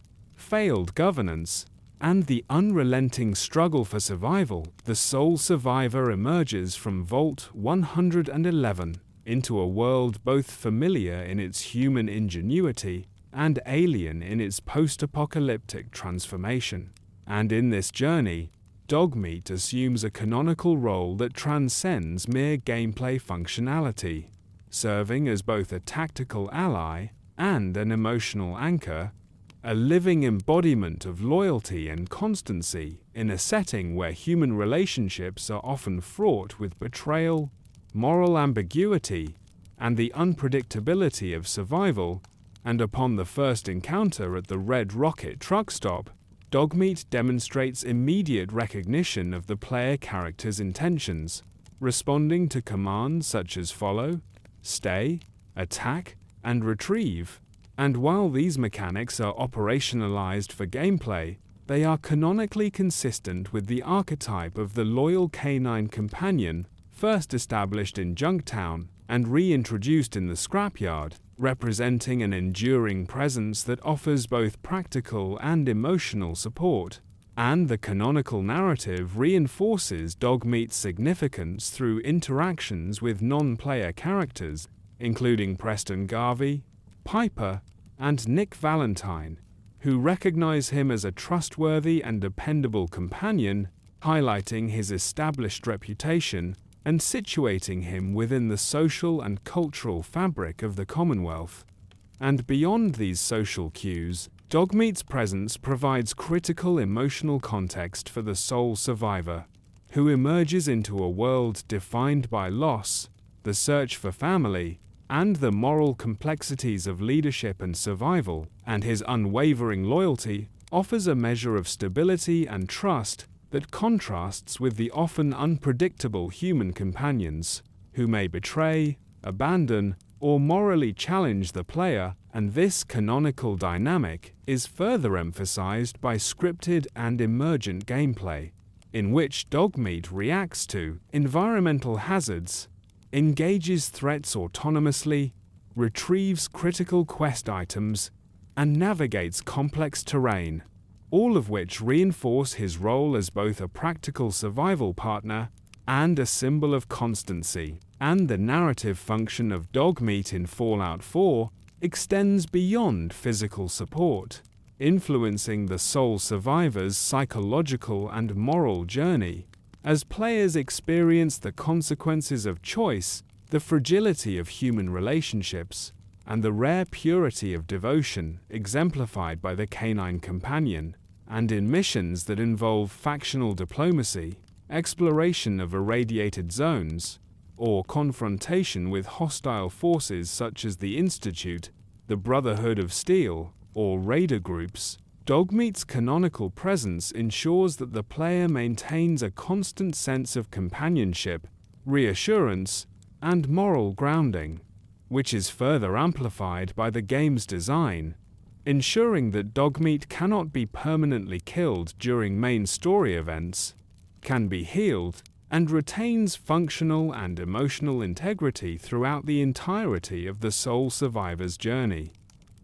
failed governance, and the unrelenting struggle for survival, the sole survivor emerges from Vault 111 into a world both familiar in its human ingenuity and alien in its post-apocalyptic transformation. And in this journey, Dogmeat assumes a canonical role that transcends mere gameplay functionality, serving as both a tactical ally and an emotional anchor, a living embodiment of loyalty and constancy in a setting where human relationships are often fraught with betrayal, moral ambiguity, and the unpredictability of survival. And upon the first encounter at the Red Rocket truck stop, Dogmeat demonstrates immediate recognition of the player character's intentions, responding to commands such as follow, stay, attack, and retrieve. And while these mechanics are operationalized for gameplay, they are canonically consistent with the archetype of the loyal canine companion, first established in Junktown and reintroduced in the scrapyard, representing an enduring presence that offers both practical and emotional support. And the canonical narrative reinforces Dogmeat's significance through interactions with non-player characters, including Preston Garvey, Piper, and Nick Valentine, who recognize him as a trustworthy and dependable companion, highlighting his established reputation and situating him within the social and cultural fabric of the Commonwealth. And beyond these social cues, Dogmeat's presence provides critical emotional context for the sole survivor, who emerges into a world defined by loss, the search for family, and the moral complexities of leadership and survival, and his unwavering loyalty offers a measure of stability and trust that contrasts with the often unpredictable human companions, who may betray, abandon, or morally challenge the player. And this canonical dynamic is further emphasized by scripted and emergent gameplay, in which Dogmeat reacts to environmental hazards, engages threats autonomously, retrieves critical quest items, and navigates complex terrain, all of which reinforce his role as both a practical survival partner and a symbol of constancy. And the narrative function of Dogmeat in Fallout 4 extends beyond physical support, influencing the sole survivor's psychological and moral journey, as players experience the consequences of choice, the fragility of human relationships, and the rare purity of devotion exemplified by the canine companion. And in missions that involve factional diplomacy, exploration of irradiated zones, or confrontation with hostile forces such as the Institute, the Brotherhood of Steel, or Raider groups, Dogmeat's canonical presence ensures that the player maintains a constant sense of companionship, reassurance, and moral grounding, which is further amplified by the game's design, ensuring that Dogmeat cannot be permanently killed during main story events, can be healed, and retains functional and emotional integrity throughout the entirety of the sole survivor's journey.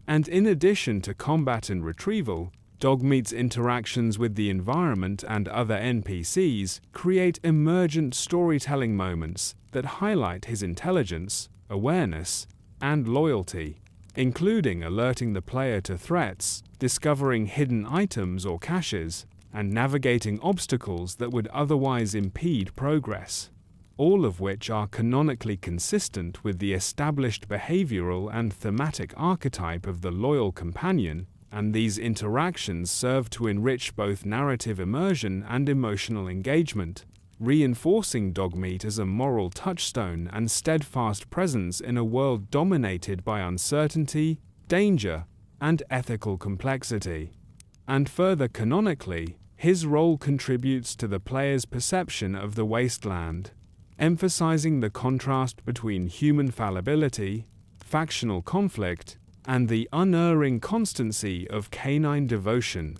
And in addition to combat and retrieval, Dogmeat's interactions with the environment and other NPCs create emergent storytelling moments that highlight his intelligence, awareness, and loyalty, including alerting the player to threats, discovering hidden items or caches, and navigating obstacles that would otherwise impede progress, all of which are canonically consistent with the established behavioral and thematic archetype of the loyal companion. And these interactions serve to enrich both narrative immersion and emotional engagement, reinforcing Dogmeat as a moral touchstone and steadfast presence in a world dominated by uncertainty, danger, and ethical complexity. And further canonically, his role contributes to the player's perception of the wasteland, emphasizing the contrast between human fallibility, factional conflict, and the unerring constancy of canine devotion,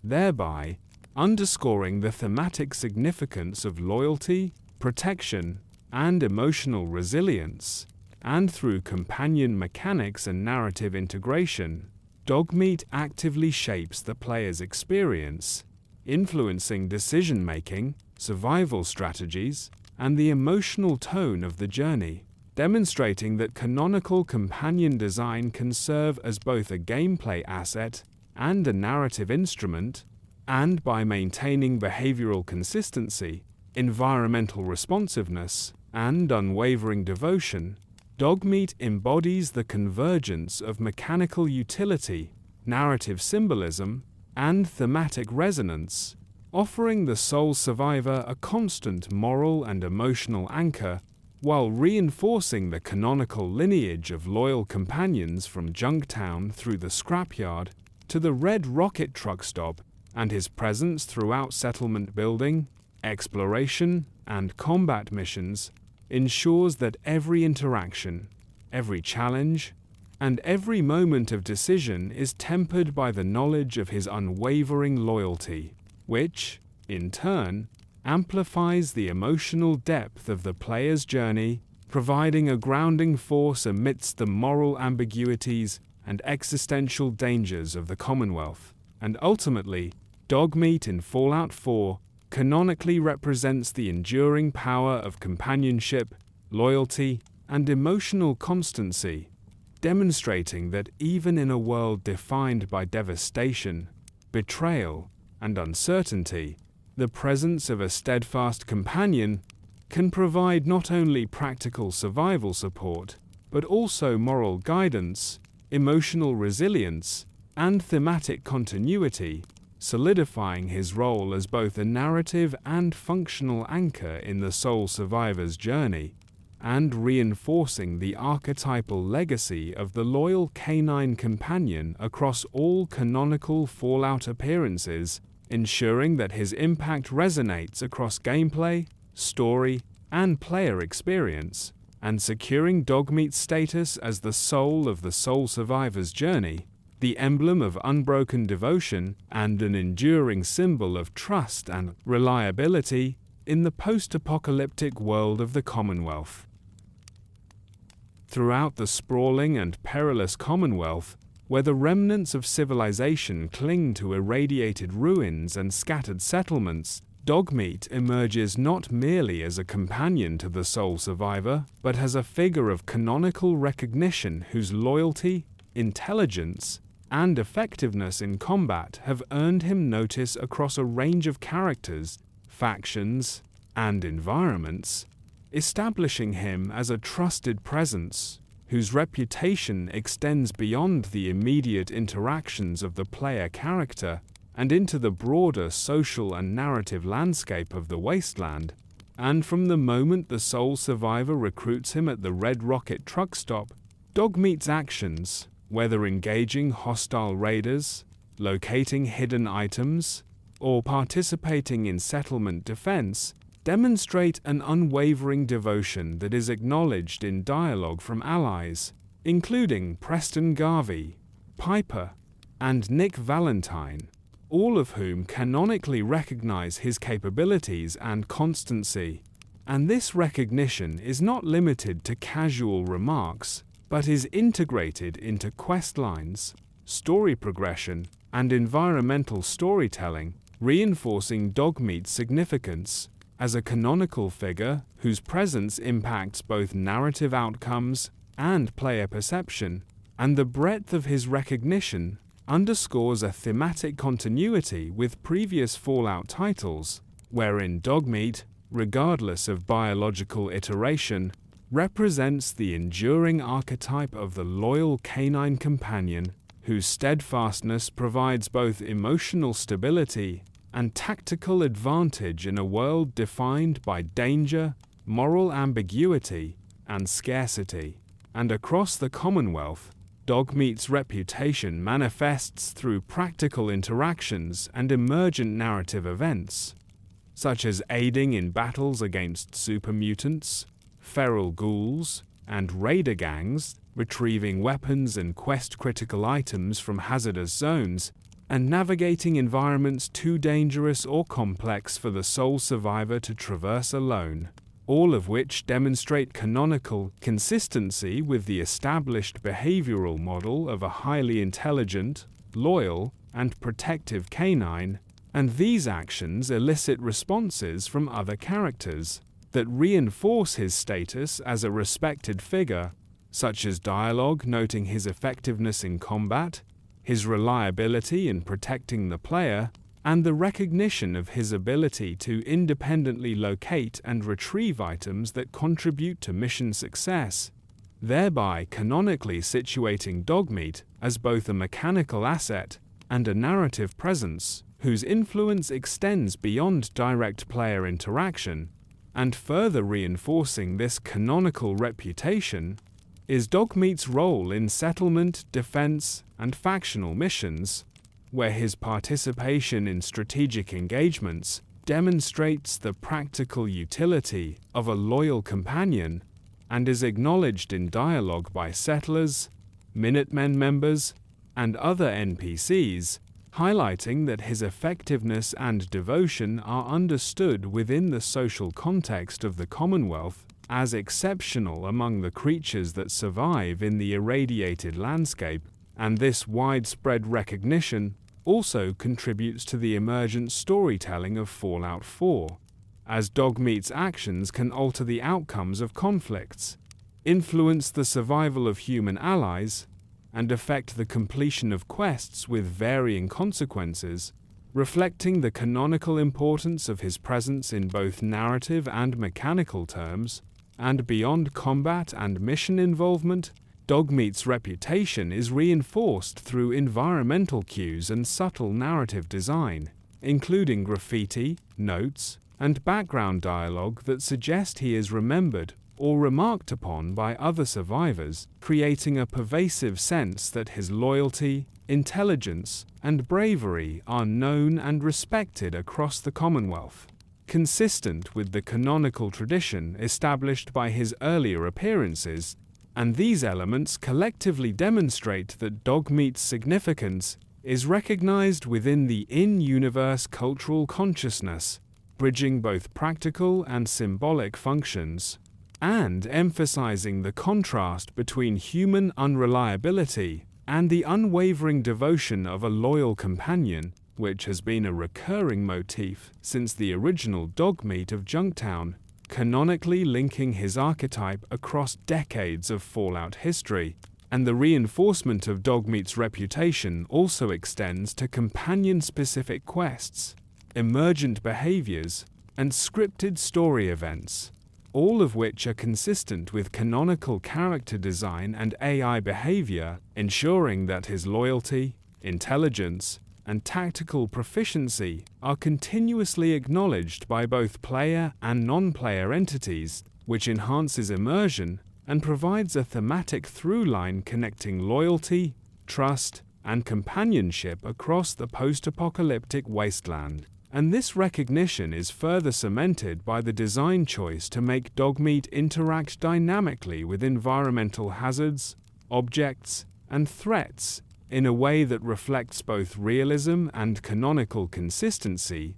thereby underscoring the thematic significance of loyalty, protection, and emotional resilience. And through companion mechanics and narrative integration, Dogmeat actively shapes the player's experience, influencing decision-making, survival strategies, and the emotional tone of the journey, demonstrating that canonical companion design can serve as both a gameplay asset and a narrative instrument, and by maintaining behavioral consistency, environmental responsiveness, and unwavering devotion, Dogmeat embodies the convergence of mechanical utility, narrative symbolism, and thematic resonance, offering the sole survivor a constant moral and emotional anchor, while reinforcing the canonical lineage of loyal companions from Junktown through the scrapyard to the Red Rocket truck stop, and his presence throughout settlement building, exploration, and combat missions ensures that every interaction, every challenge, and every moment of decision is tempered by the knowledge of his unwavering loyalty, which, in turn, amplifies the emotional depth of the player's journey, providing a grounding force amidst the moral ambiguities and existential dangers of the Commonwealth. And ultimately, Dogmeat in Fallout 4 canonically represents the enduring power of companionship, loyalty, and emotional constancy, demonstrating that even in a world defined by devastation, betrayal, and uncertainty, the presence of a steadfast companion can provide not only practical survival support, but also moral guidance, emotional resilience, and thematic continuity, solidifying his role as both a narrative and functional anchor in the sole survivor's journey, and reinforcing the archetypal legacy of the loyal canine companion across all canonical Fallout appearances, ensuring that his impact resonates across gameplay, story, and player experience, and securing Dogmeat's status as the soul of the sole survivor's journey, the emblem of unbroken devotion and an enduring symbol of trust and reliability in the post-apocalyptic world of the Commonwealth. Throughout the sprawling and perilous Commonwealth, where the remnants of civilization cling to irradiated ruins and scattered settlements, Dogmeat emerges not merely as a companion to the sole survivor, but as a figure of canonical recognition whose loyalty, intelligence, and effectiveness in combat have earned him notice across a range of characters, factions, and environments, establishing him as a trusted presence whose reputation extends beyond the immediate interactions of the player character and into the broader social and narrative landscape of the wasteland. And from the moment the sole survivor recruits him at the Red Rocket truck stop, Dogmeat's actions, whether engaging hostile raiders, locating hidden items, or participating in settlement defense, demonstrate an unwavering devotion that is acknowledged in dialogue from allies, including Preston Garvey, Piper, and Nick Valentine, all of whom canonically recognize his capabilities and constancy. And this recognition is not limited to casual remarks, but is integrated into quest lines, story progression, and environmental storytelling, reinforcing Dogmeat's significance as a canonical figure whose presence impacts both narrative outcomes and player perception, and the breadth of his recognition underscores a thematic continuity with previous Fallout titles, wherein Dogmeat, regardless of biological iteration, represents the enduring archetype of the loyal canine companion whose steadfastness provides both emotional stability and tactical advantage in a world defined by danger, moral ambiguity, and scarcity. And across the Commonwealth, Dogmeat's reputation manifests through practical interactions and emergent narrative events, such as aiding in battles against super mutants, feral ghouls, and raider gangs, retrieving weapons and quest-critical items from hazardous zones, and navigating environments too dangerous or complex for the sole survivor to traverse alone, all of which demonstrate canonical consistency with the established behavioral model of a highly intelligent, loyal, and protective canine, and these actions elicit responses from other characters that reinforce his status as a respected figure, such as dialogue noting his effectiveness in combat, his reliability in protecting the player, and the recognition of his ability to independently locate and retrieve items that contribute to mission success, thereby canonically situating Dogmeat as both a mechanical asset and a narrative presence whose influence extends beyond direct player interaction. And further reinforcing this canonical reputation is Dogmeat's role in settlement, defense, and factional missions, where his participation in strategic engagements demonstrates the practical utility of a loyal companion and is acknowledged in dialogue by settlers, Minutemen members, and other NPCs, highlighting that his effectiveness and devotion are understood within the social context of the Commonwealth as exceptional among the creatures that survive in the irradiated landscape, and this widespread recognition also contributes to the emergent storytelling of Fallout 4, as Dogmeat's actions can alter the outcomes of conflicts, influence the survival of human allies, and affect the completion of quests with varying consequences, reflecting the canonical importance of his presence in both narrative and mechanical terms. And beyond combat and mission involvement, Dogmeat's reputation is reinforced through environmental cues and subtle narrative design, including graffiti, notes, and background dialogue that suggest he is remembered or remarked upon by other survivors, creating a pervasive sense that his loyalty, intelligence, and bravery are known and respected across the Commonwealth, consistent with the canonical tradition established by his earlier appearances. And these elements collectively demonstrate that Dogmeat's significance is recognized within the in-universe cultural consciousness, bridging both practical and symbolic functions, and emphasizing the contrast between human unreliability and the unwavering devotion of a loyal companion, which has been a recurring motif since the original Dogmeat of Junktown, canonically linking his archetype across decades of Fallout history. And the reinforcement of Dogmeat's reputation also extends to companion-specific quests, emergent behaviors, and scripted story events, all of which are consistent with canonical character design and AI behavior, ensuring that his loyalty, intelligence, and tactical proficiency are continuously acknowledged by both player and non-player entities, which enhances immersion and provides a thematic through-line connecting loyalty, trust, and companionship across the post-apocalyptic wasteland. And this recognition is further cemented by the design choice to make Dogmeat interact dynamically with environmental hazards, objects, and threats in a way that reflects both realism and canonical consistency,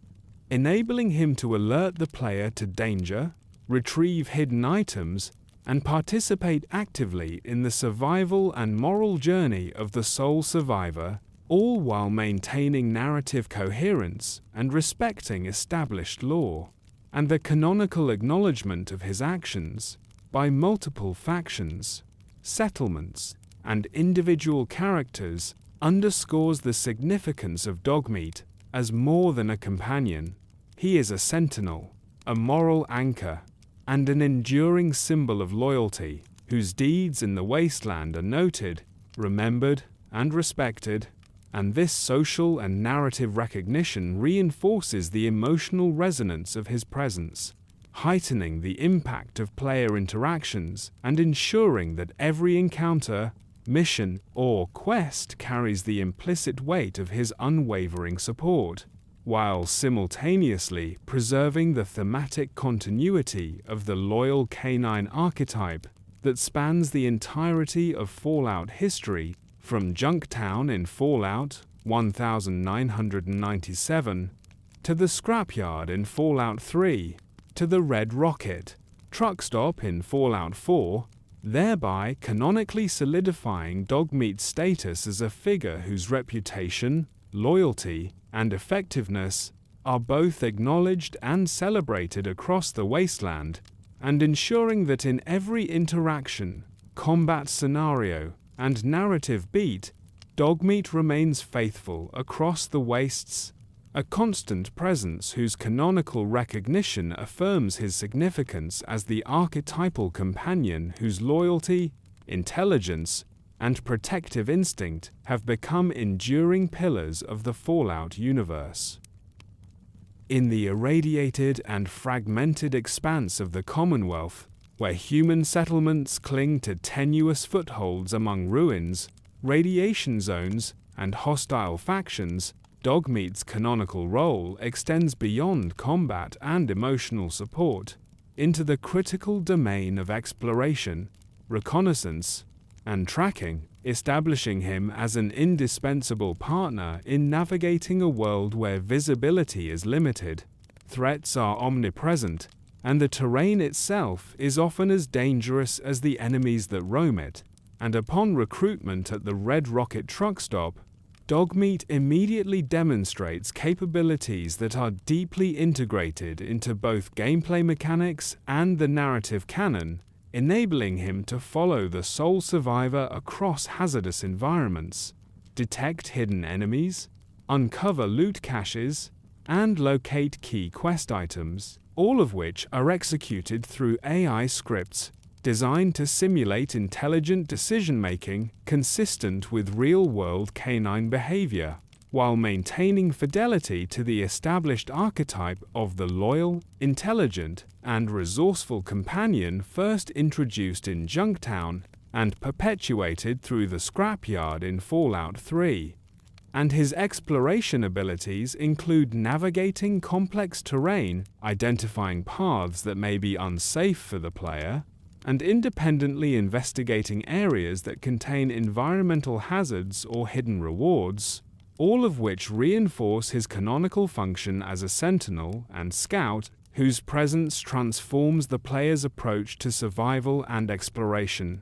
enabling him to alert the player to danger, retrieve hidden items, and participate actively in the survival and moral journey of the sole survivor, all while maintaining narrative coherence and respecting established lore. And the canonical acknowledgement of his actions by multiple factions, settlements, and individual characters underscores the significance of Dogmeat as more than a companion. He is a sentinel, a moral anchor, and an enduring symbol of loyalty, whose deeds in the wasteland are noted, remembered, and respected. And this social and narrative recognition reinforces the emotional resonance of his presence, heightening the impact of player interactions and ensuring that every encounter, mission, or quest carries the implicit weight of his unwavering support, while simultaneously preserving the thematic continuity of the loyal canine archetype that spans the entirety of Fallout history, from Junktown in Fallout 1997 to the Scrapyard in Fallout 3 to the Red Rocket truck stop in Fallout 4, thereby canonically solidifying Dogmeat's status as a figure whose reputation, loyalty, and effectiveness are both acknowledged and celebrated across the wasteland, and ensuring that in every interaction, combat scenario, and narrative beat, Dogmeat remains faithful across the wastes, a constant presence whose canonical recognition affirms his significance as the archetypal companion whose loyalty, intelligence, and protective instinct have become enduring pillars of the Fallout universe. In the irradiated and fragmented expanse of the Commonwealth, where human settlements cling to tenuous footholds among ruins, radiation zones, and hostile factions, Dogmeat's canonical role extends beyond combat and emotional support into the critical domain of exploration, reconnaissance, and tracking, establishing him as an indispensable partner in navigating a world where visibility is limited, threats are omnipresent, and the terrain itself is often as dangerous as the enemies that roam it. And upon recruitment at the Red Rocket truck stop, Dogmeat immediately demonstrates capabilities that are deeply integrated into both gameplay mechanics and the narrative canon, enabling him to follow the sole survivor across hazardous environments, detect hidden enemies, uncover loot caches, and locate key quest items, all of which are executed through AI scripts designed to simulate intelligent decision-making consistent with real-world canine behavior, while maintaining fidelity to the established archetype of the loyal, intelligent, and resourceful companion first introduced in Junktown and perpetuated through the scrapyard in Fallout 3. And his exploration abilities include navigating complex terrain, identifying paths that may be unsafe for the player, and independently investigating areas that contain environmental hazards or hidden rewards, all of which reinforce his canonical function as a sentinel and scout whose presence transforms the player's approach to survival and exploration,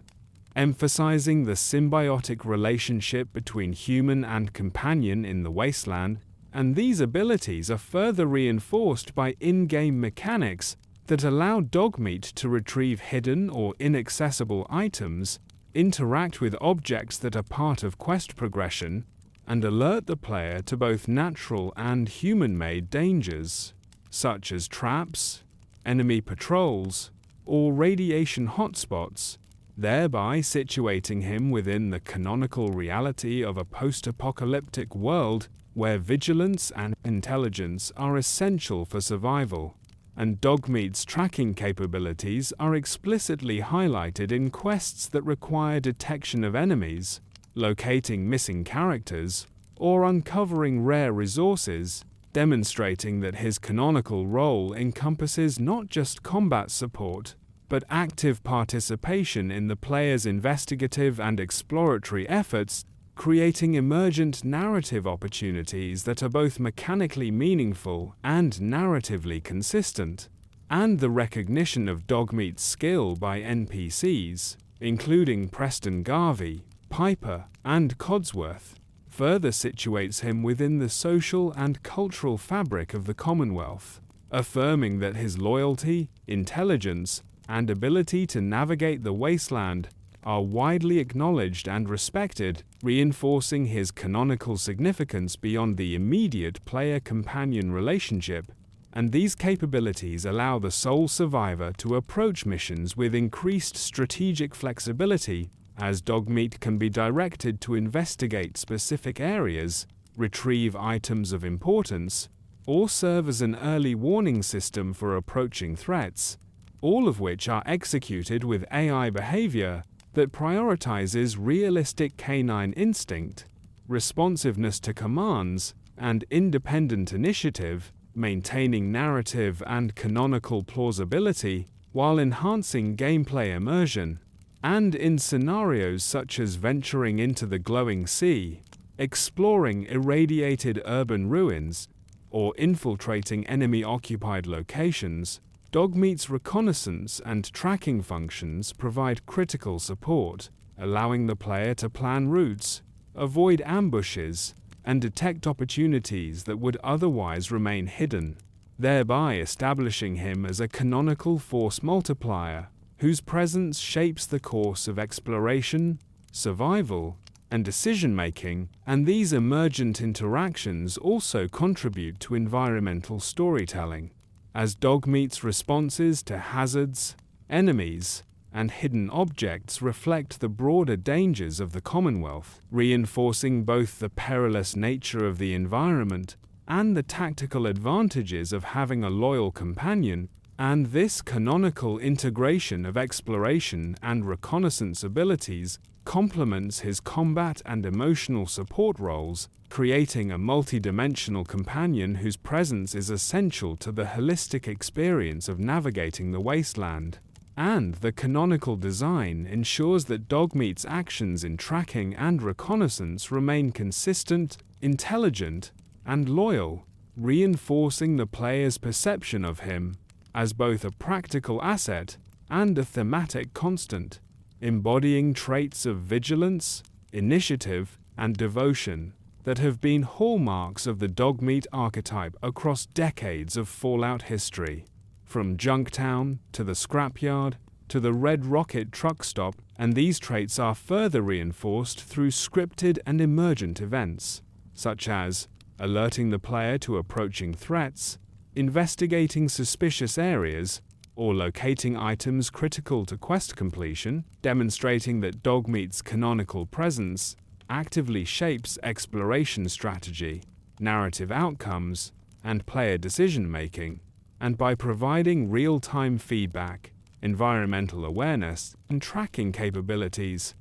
emphasizing the symbiotic relationship between human and companion in the wasteland. And these abilities are further reinforced by in-game mechanics that allow Dogmeat to retrieve hidden or inaccessible items, interact with objects that are part of quest progression, and alert the player to both natural and human-made dangers, such as traps, enemy patrols, or radiation hotspots, thereby situating him within the canonical reality of a post-apocalyptic world where vigilance and intelligence are essential for survival. And Dogmeat's tracking capabilities are explicitly highlighted in quests that require detection of enemies, locating missing characters, or uncovering rare resources, demonstrating that his canonical role encompasses not just combat support, but active participation in the player's investigative and exploratory efforts, creating emergent narrative opportunities that are both mechanically meaningful and narratively consistent. And the recognition of Dogmeat's skill by NPCs, including Preston Garvey, Piper, and Codsworth, further situates him within the social and cultural fabric of the Commonwealth, affirming that his loyalty, intelligence, and ability to navigate the wasteland are widely acknowledged and respected, reinforcing his canonical significance beyond the immediate player-companion relationship. And these capabilities allow the sole survivor to approach missions with increased strategic flexibility, as Dogmeat can be directed to investigate specific areas, retrieve items of importance, or serve as an early warning system for approaching threats, all of which are executed with AI behavior that prioritizes realistic canine instinct, responsiveness to commands, and independent initiative, maintaining narrative and canonical plausibility while enhancing gameplay immersion. And in scenarios such as venturing into the glowing sea, exploring irradiated urban ruins, or infiltrating enemy-occupied locations, Dogmeat's reconnaissance and tracking functions provide critical support, allowing the player to plan routes, avoid ambushes, and detect opportunities that would otherwise remain hidden, thereby establishing him as a canonical force multiplier whose presence shapes the course of exploration, survival, and decision-making, and these emergent interactions also contribute to environmental storytelling, as Dogmeat's responses to hazards, enemies, and hidden objects reflect the broader dangers of the Commonwealth, reinforcing both the perilous nature of the environment and the tactical advantages of having a loyal companion. And this canonical integration of exploration and reconnaissance abilities complements his combat and emotional support roles, creating a multi-dimensional companion whose presence is essential to the holistic experience of navigating the wasteland. And the canonical design ensures that Dogmeat's actions in tracking and reconnaissance remain consistent, intelligent, and loyal, reinforcing the player's perception of him as both a practical asset and a thematic constant, embodying traits of vigilance, initiative, and devotion that have been hallmarks of the Dogmeat archetype across decades of Fallout history. From Junktown to the scrapyard to the Red Rocket truck stop, and these traits are further reinforced through scripted and emergent events, such as alerting the player to approaching threats, investigating suspicious areas, or locating items critical to quest completion, demonstrating that Dogmeat's canonical presence actively shapes exploration strategy, narrative outcomes, and player decision-making, and by providing real-time feedback, environmental awareness, and tracking capabilities,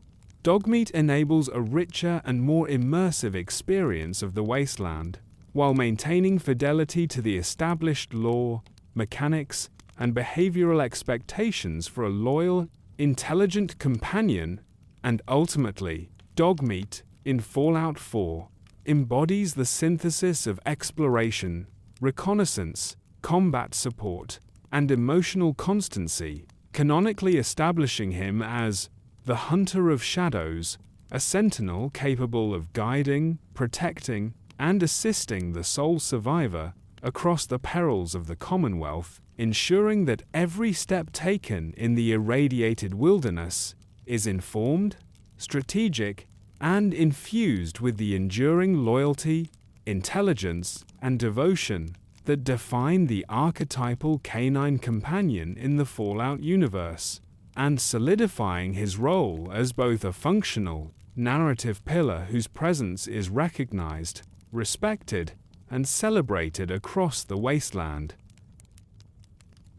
Dogmeat enables a richer and more immersive experience of the wasteland, while maintaining fidelity to the established lore, mechanics, and behavioral expectations for a loyal, intelligent companion. And ultimately, Dogmeat, in Fallout 4, embodies the synthesis of exploration, reconnaissance, combat support, and emotional constancy, canonically establishing him as the Hunter of Shadows, a sentinel capable of guiding, protecting, and assisting the sole survivor across the perils of the Commonwealth, ensuring that every step taken in the irradiated wilderness is informed, strategic, and infused with the enduring loyalty, intelligence, and devotion that define the archetypal canine companion in the Fallout universe, and solidifying his role as both a functional, narrative pillar whose presence is recognized, respected, and celebrated across the wasteland.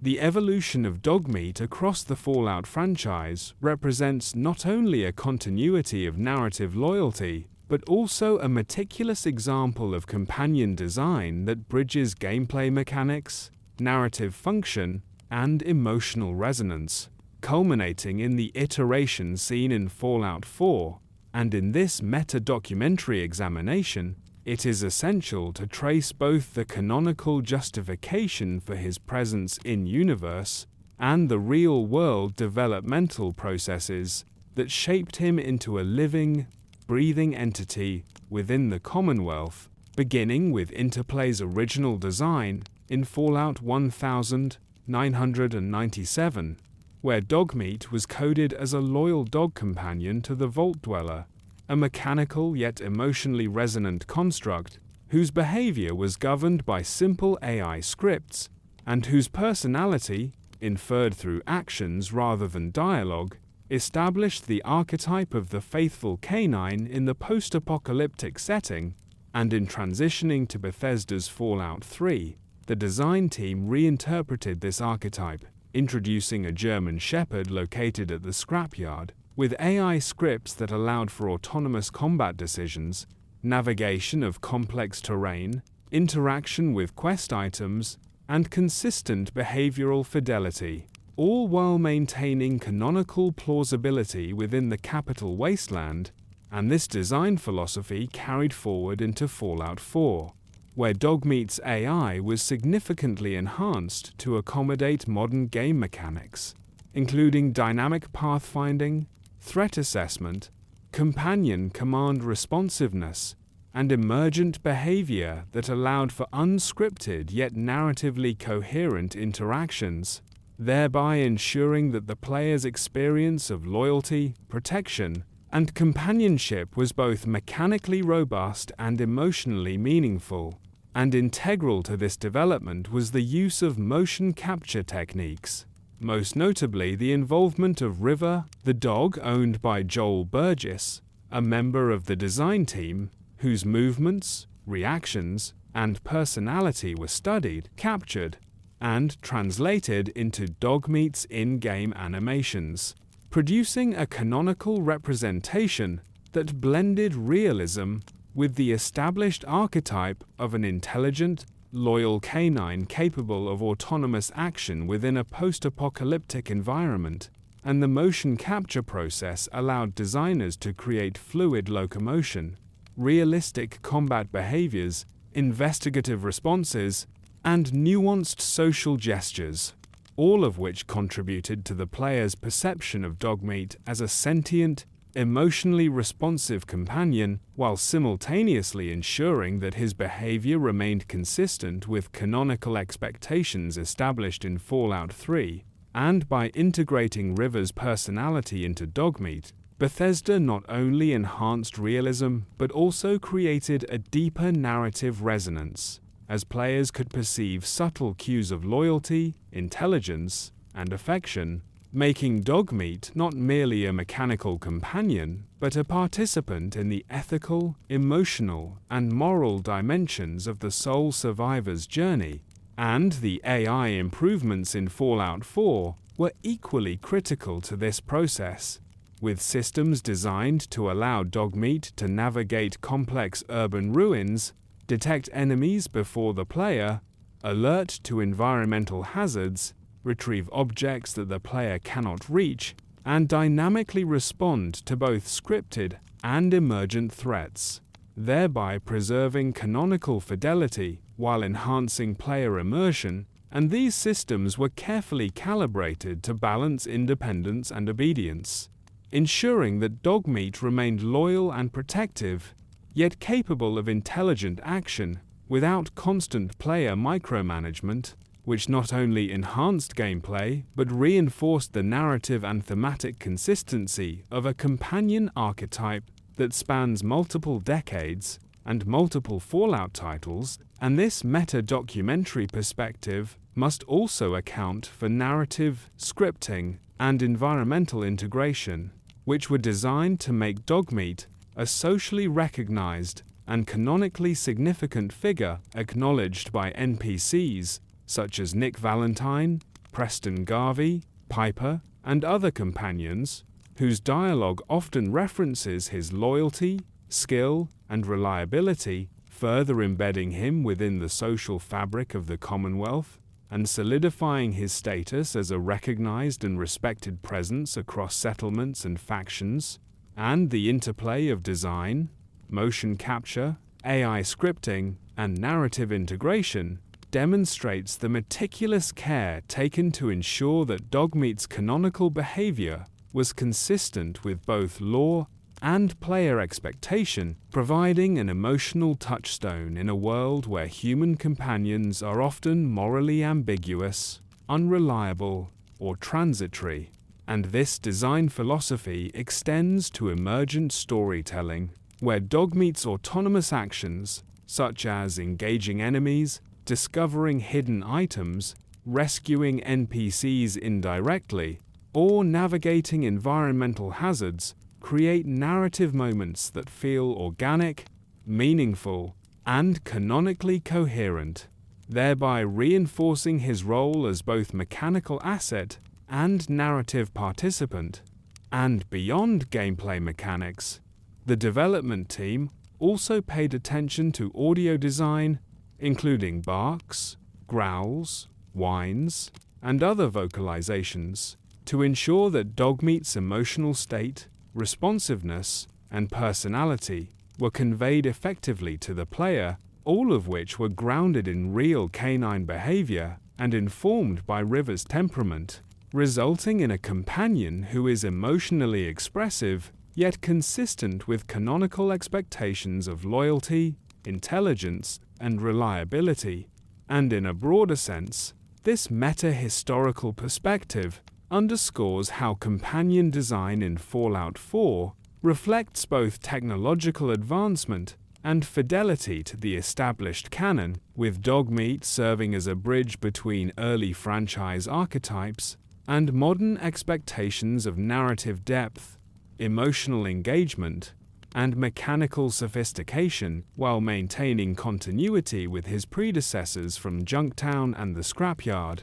The evolution of Dogmeat across the Fallout franchise represents not only a continuity of narrative loyalty, but also a meticulous example of companion design that bridges gameplay mechanics, narrative function, and emotional resonance, culminating in the iteration seen in Fallout 4. And in this meta-documentary examination, it is essential to trace both the canonical justification for his presence in-universe and the real-world developmental processes that shaped him into a living, breathing entity within the Commonwealth, beginning with Interplay's original design in Fallout 1997, where Dogmeat was coded as a loyal dog companion to the Vault Dweller, a mechanical yet emotionally resonant construct whose behavior was governed by simple AI scripts and whose personality, inferred through actions rather than dialogue, established the archetype of the faithful canine in the post-apocalyptic setting. And in transitioning to Bethesda's Fallout 3, the design team reinterpreted this archetype, introducing a German Shepherd located at the scrapyard, with AI scripts that allowed for autonomous combat decisions, navigation of complex terrain, interaction with quest items, and consistent behavioral fidelity, all while maintaining canonical plausibility within the capital wasteland. And this design philosophy carried forward into Fallout 4, where Dogmeat's AI was significantly enhanced to accommodate modern game mechanics, including dynamic pathfinding, threat assessment, companion command responsiveness, and emergent behavior that allowed for unscripted yet narratively coherent interactions, thereby ensuring that the player's experience of loyalty, protection, and companionship was both mechanically robust and emotionally meaningful. And integral to this development was the use of motion capture techniques, most notably the involvement of River, the dog owned by Joel Burgess, a member of the design team, whose movements, reactions, and personality were studied, captured, and translated into Dogmeat's in-game animations, producing a canonical representation that blended realism with the established archetype of an intelligent, loyal canine capable of autonomous action within a post-apocalyptic environment, and the motion capture process allowed designers to create fluid locomotion, realistic combat behaviors, investigative responses, and nuanced social gestures, all of which contributed to the player's perception of Dogmeat as a sentient, emotionally responsive companion, while simultaneously ensuring that his behavior remained consistent with canonical expectations established in Fallout 3. And by integrating River's personality into Dogmeat, Bethesda not only enhanced realism but also created a deeper narrative resonance, as players could perceive subtle cues of loyalty, intelligence, and affection, making Dogmeat not merely a mechanical companion, but a participant in the ethical, emotional, and moral dimensions of the sole survivor's journey. And the AI improvements in Fallout 4 were equally critical to this process, with systems designed to allow Dogmeat to navigate complex urban ruins, detect enemies before the player, alert to environmental hazards, retrieve objects that the player cannot reach, and dynamically respond to both scripted and emergent threats, thereby preserving canonical fidelity while enhancing player immersion. And these systems were carefully calibrated to balance independence and obedience, ensuring that Dogmeat remained loyal and protective, yet capable of intelligent action without constant player micromanagement, which not only enhanced gameplay but reinforced the narrative and thematic consistency of a companion archetype that spans multiple decades and multiple Fallout titles. And this meta-documentary perspective must also account for narrative, scripting, and environmental integration, which were designed to make Dogmeat a socially recognized and canonically significant figure acknowledged by NPCs such as Nick Valentine, Preston Garvey, Piper, and other companions, whose dialogue often references his loyalty, skill, and reliability, further embedding him within the social fabric of the Commonwealth and solidifying his status as a recognized and respected presence across settlements and factions. And the interplay of design, motion capture, AI scripting, and narrative integration demonstrates the meticulous care taken to ensure that Dogmeat's canonical behavior was consistent with both lore and player expectation, providing an emotional touchstone in a world where human companions are often morally ambiguous, unreliable, or transitory. And this design philosophy extends to emergent storytelling, where Dogmeat's autonomous actions, such as engaging enemies, discovering hidden items, rescuing NPCs indirectly, or navigating environmental hazards, create narrative moments that feel organic, meaningful, and canonically coherent, thereby reinforcing his role as both mechanical asset and narrative participant. And beyond gameplay mechanics, the development team also paid attention to audio design, including barks, growls, whines, and other vocalizations, to ensure that Dogmeat's emotional state, responsiveness, and personality were conveyed effectively to the player, all of which were grounded in real canine behavior and informed by River's temperament, resulting in a companion who is emotionally expressive yet consistent with canonical expectations of loyalty, intelligence, and reliability. And in a broader sense, this meta-historical perspective underscores how companion design in Fallout 4 reflects both technological advancement and fidelity to the established canon, with Dogmeat serving as a bridge between early franchise archetypes and modern expectations of narrative depth, emotional engagement, and mechanical sophistication, while maintaining continuity with his predecessors from Junktown and the Scrapyard,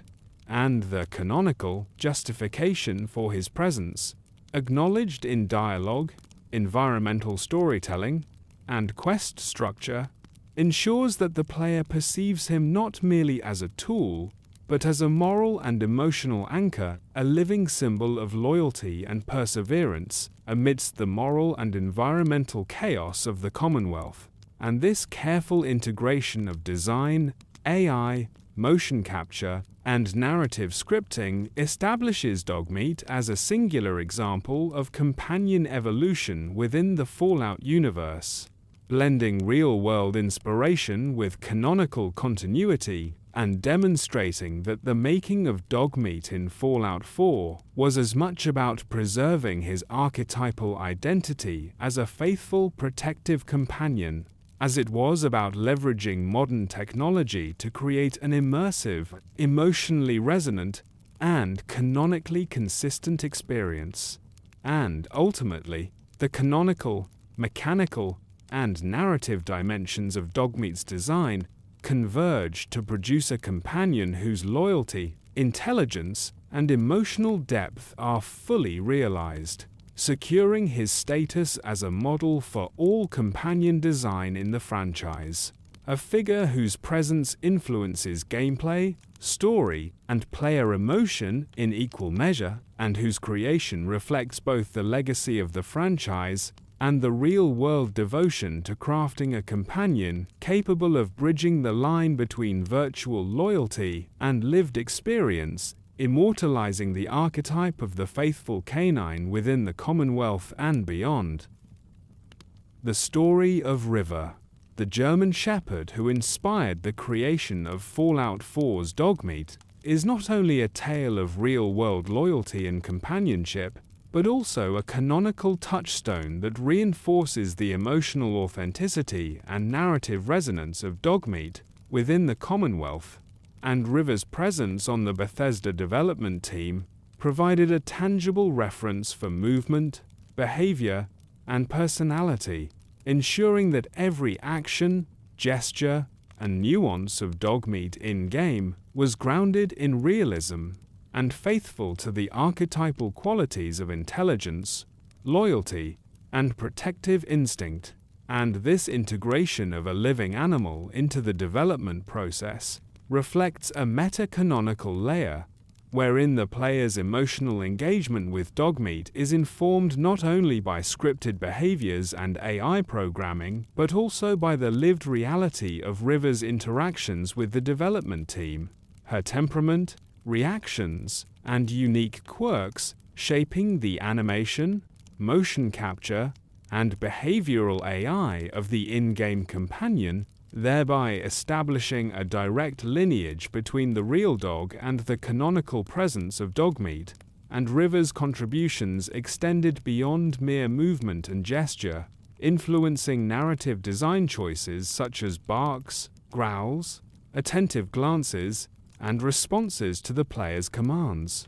and the canonical justification for his presence, acknowledged in dialogue, environmental storytelling, and quest structure, ensures that the player perceives him not merely as a tool, but as a moral and emotional anchor, a living symbol of loyalty and perseverance amidst the moral and environmental chaos of the Commonwealth. And this careful integration of design, AI, motion capture, and narrative scripting establishes Dogmeat as a singular example of companion evolution within the Fallout universe, blending real-world inspiration with canonical continuity and demonstrating that the making of Dogmeat in Fallout 4 was as much about preserving his archetypal identity as a faithful, protective companion as it was about leveraging modern technology to create an immersive, emotionally resonant, and canonically consistent experience. And, ultimately, the canonical, mechanical, and narrative dimensions of Dogmeat's design converge to produce a companion whose loyalty, intelligence, and emotional depth are fully realized, securing his status as a model for all companion design in the franchise. A figure whose presence influences gameplay, story, and player emotion in equal measure, and whose creation reflects both the legacy of the franchise and the real-world devotion to crafting a companion capable of bridging the line between virtual loyalty and lived experience, immortalizing the archetype of the faithful canine within the Commonwealth and beyond. The story of River, the German Shepherd who inspired the creation of Fallout 4's Dogmeat, is not only a tale of real-world loyalty and companionship, but also a canonical touchstone that reinforces the emotional authenticity and narrative resonance of Dogmeat within the Commonwealth, and River's presence on the Bethesda development team provided a tangible reference for movement, behavior, and personality, ensuring that every action, gesture, and nuance of Dogmeat in-game was grounded in realism and faithful to the archetypal qualities of intelligence, loyalty, and protective instinct. And this integration of a living animal into the development process reflects a meta-canonical layer, wherein the player's emotional engagement with Dogmeat is informed not only by scripted behaviors and AI programming, but also by the lived reality of River's interactions with the development team, her temperament, reactions, and unique quirks shaping the animation, motion capture, and behavioral AI of the in-game companion, thereby establishing a direct lineage between the real dog and the canonical presence of Dogmeat, and River's contributions extended beyond mere movement and gesture, influencing narrative design choices such as barks, growls, attentive glances, and responses to the player's commands,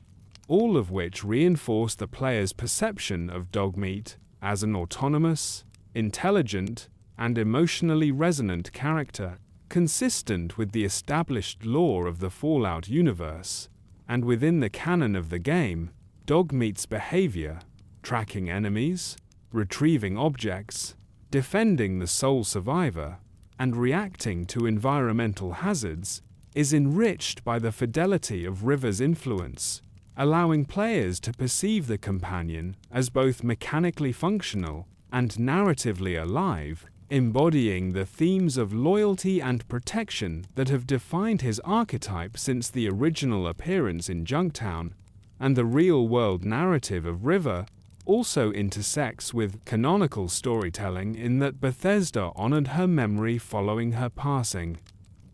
all of which reinforce the player's perception of Dogmeat as an autonomous, intelligent, and emotionally resonant character, consistent with the established lore of the Fallout universe. And within the canon of the game, Dogmeat's behavior, tracking enemies, retrieving objects, defending the sole survivor, and reacting to environmental hazards, is enriched by the fidelity of River's influence, allowing players to perceive the companion as both mechanically functional and narratively alive, embodying the themes of loyalty and protection that have defined his archetype since the original appearance in Junktown, and the real-world narrative of River also intersects with canonical storytelling in that Bethesda honored her memory following her passing,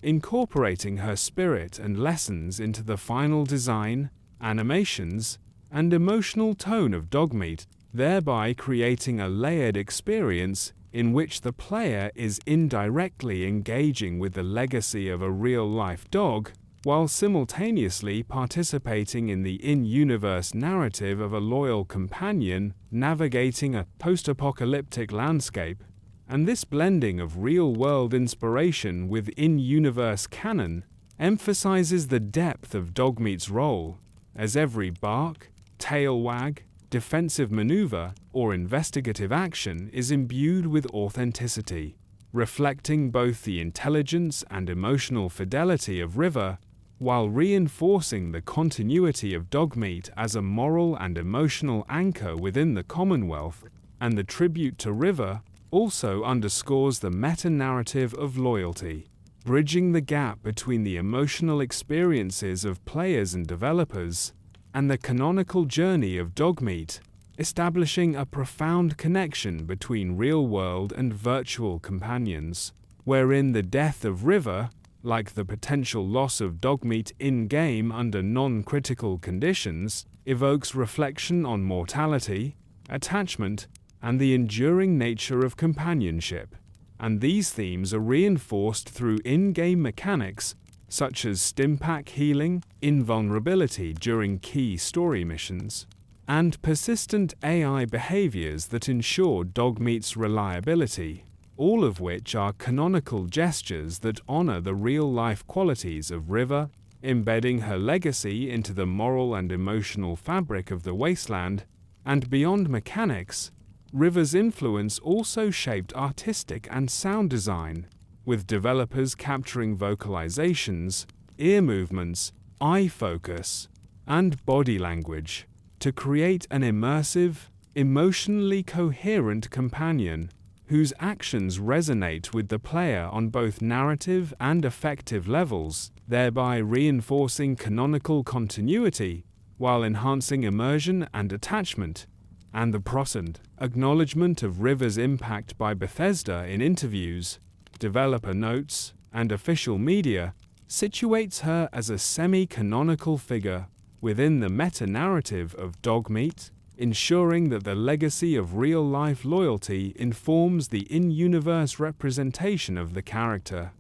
incorporating her spirit and lessons into the final design, animations, and emotional tone of Dogmeat, thereby creating a layered experience in which the player is indirectly engaging with the legacy of a real-life dog, while simultaneously participating in the in-universe narrative of a loyal companion navigating a post-apocalyptic landscape. And this blending of real-world inspiration with in-universe canon emphasizes the depth of Dogmeat's role, as every bark, tail wag, defensive maneuver, or investigative action is imbued with authenticity, reflecting both the intelligence and emotional fidelity of River, while reinforcing the continuity of Dogmeat as a moral and emotional anchor within the Commonwealth. And the tribute to River also underscores the meta-narrative of loyalty, bridging the gap between the emotional experiences of players and developers, and the canonical journey of Dogmeat, establishing a profound connection between real-world and virtual companions, wherein the death of River, like the potential loss of Dogmeat in-game under non-critical conditions, evokes reflection on mortality, attachment, and the enduring nature of companionship. And these themes are reinforced through in-game mechanics such as stimpack healing, invulnerability during key story missions, and persistent AI behaviors that ensure Dogmeat's reliability, all of which are canonical gestures that honor the real-life qualities of River, embedding her legacy into the moral and emotional fabric of the wasteland. And beyond mechanics, River's influence also shaped artistic and sound design, with developers capturing vocalizations, ear movements, eye focus, and body language to create an immersive, emotionally coherent companion whose actions resonate with the player on both narrative and affective levels, thereby reinforcing canonical continuity while enhancing immersion and attachment. And the proscent acknowledgement of River's impact by Bethesda in interviews, developer notes, and official media situates her as a semi-canonical figure within the meta-narrative of Dogmeat, ensuring that the legacy of real-life loyalty informs the in-universe representation of the character.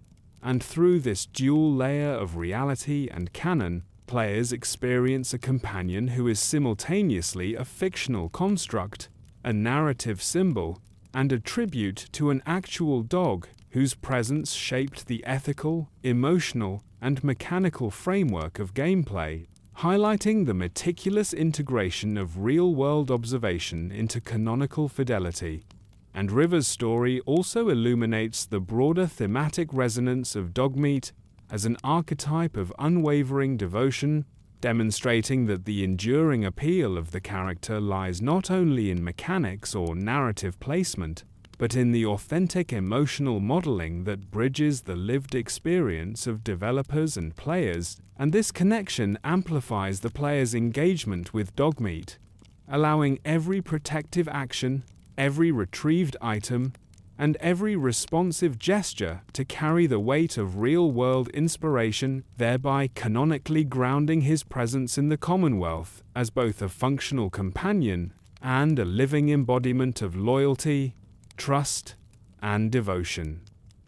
And through this dual layer of reality and canon, players experience a companion who is simultaneously a fictional construct, a narrative symbol, and a tribute to an actual dog whose presence shaped the ethical, emotional, and mechanical framework of gameplay, highlighting the meticulous integration of real-world observation into canonical fidelity. And River's story also illuminates the broader thematic resonance of Dogmeat as an archetype of unwavering devotion, demonstrating that the enduring appeal of the character lies not only in mechanics or narrative placement, but in the authentic emotional modeling that bridges the lived experience of developers and players, and this connection amplifies the player's engagement with Dogmeat, allowing every protective action, every retrieved item, and every responsive gesture to carry the weight of real-world inspiration, thereby canonically grounding his presence in the Commonwealth as both a functional companion and a living embodiment of loyalty, trust, and devotion.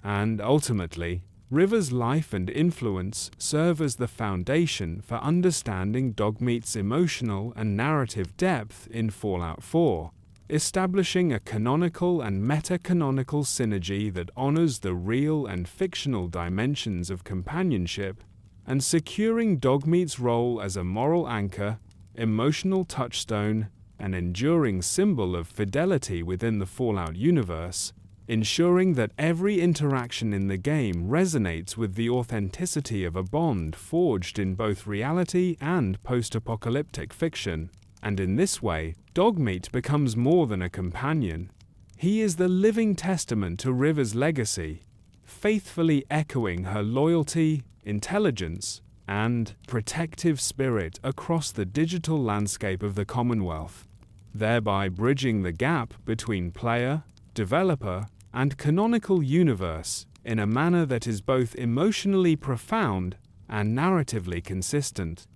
And ultimately, River's life and influence serve as the foundation for understanding Dogmeat's emotional and narrative depth in Fallout 4, establishing a canonical and meta-canonical synergy that honors the real and fictional dimensions of companionship, and securing Dogmeat's role as a moral anchor, emotional touchstone, an enduring symbol of fidelity within the Fallout universe, ensuring that every interaction in the game resonates with the authenticity of a bond forged in both reality and post-apocalyptic fiction. And in this way, Dogmeat becomes more than a companion. He is the living testament to River's legacy, faithfully echoing her loyalty, intelligence, and protective spirit across the digital landscape of the Commonwealth, thereby bridging the gap between player, developer, and canonical universe in a manner that is both emotionally profound and narratively consistent.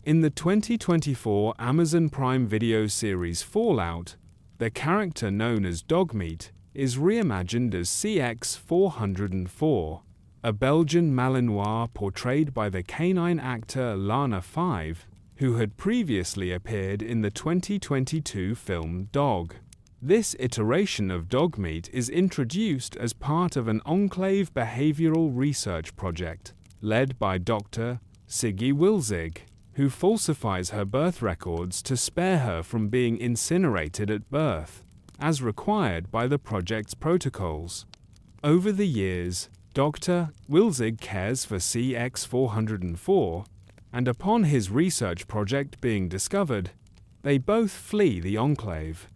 In the 2024 Amazon Prime Video series Fallout, the character known as Dogmeat is reimagined as CX-404, a Belgian Malinois portrayed by the canine actor Lana 5, who had previously appeared in the 2022 film Dog. This iteration of Dogmeat is introduced as part of an Enclave behavioral research project led by Dr. Siggy Wilzig, who falsifies her birth records to spare her from being incinerated at birth, as required by the project's protocols. Over the years, Dr. Wilzig cares for CX-404, and upon his research project being discovered, they both flee the Enclave.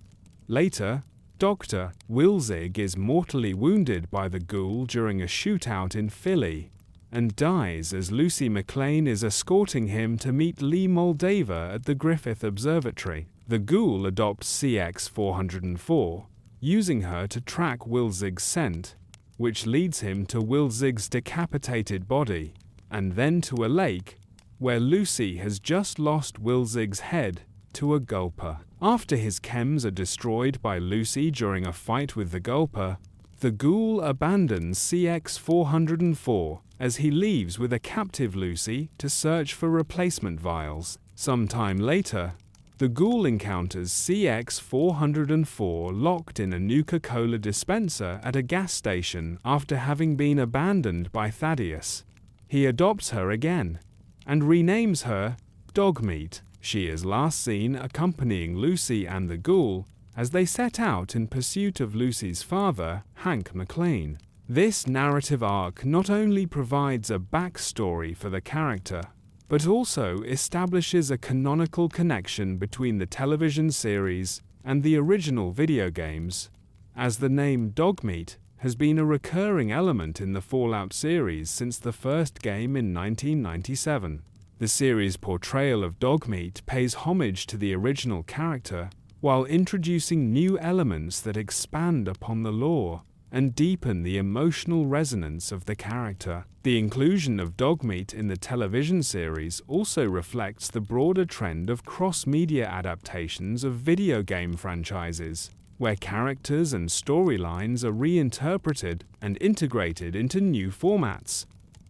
Later, Dr. Wilzig is mortally wounded by the ghoul during a shootout in Philly, and dies as Lucy McLean is escorting him to meet Lee Moldava at the Griffith Observatory. The ghoul adopts CX-404, using her to track Wilzig's scent, which leads him to Wilzig's decapitated body, and then to a lake, where Lucy has just lost Wilzig's head to a gulper. After his chems are destroyed by Lucy during a fight with the gulper, the ghoul abandons CX-404 as he leaves with a captive Lucy to search for replacement vials. Sometime later, the ghoul encounters CX-404 locked in a Nuka-Cola dispenser at a gas station after having been abandoned by Thaddeus. He adopts her again and renames her Dogmeat. She is last seen accompanying Lucy and the ghoul as they set out in pursuit of Lucy's father, Hank McLean. This narrative arc not only provides a backstory for the character, but also establishes a canonical connection between the television series and the original video games, as the name Dogmeat has been a recurring element in the Fallout series since the first game in 1997. The series' portrayal of Dogmeat pays homage to the original character while introducing new elements that expand upon the lore and deepen the emotional resonance of the character. The inclusion of Dogmeat in the television series also reflects the broader trend of cross-media adaptations of video game franchises, where characters and storylines are reinterpreted and integrated into new formats,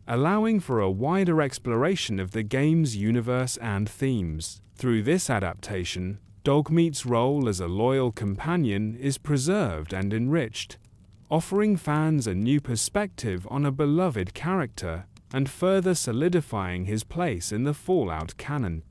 allowing for a wider exploration of the game's universe and themes. Through this adaptation, Dogmeat's role as a loyal companion is preserved and enriched, offering fans a new perspective on a beloved character and further solidifying his place in the Fallout canon.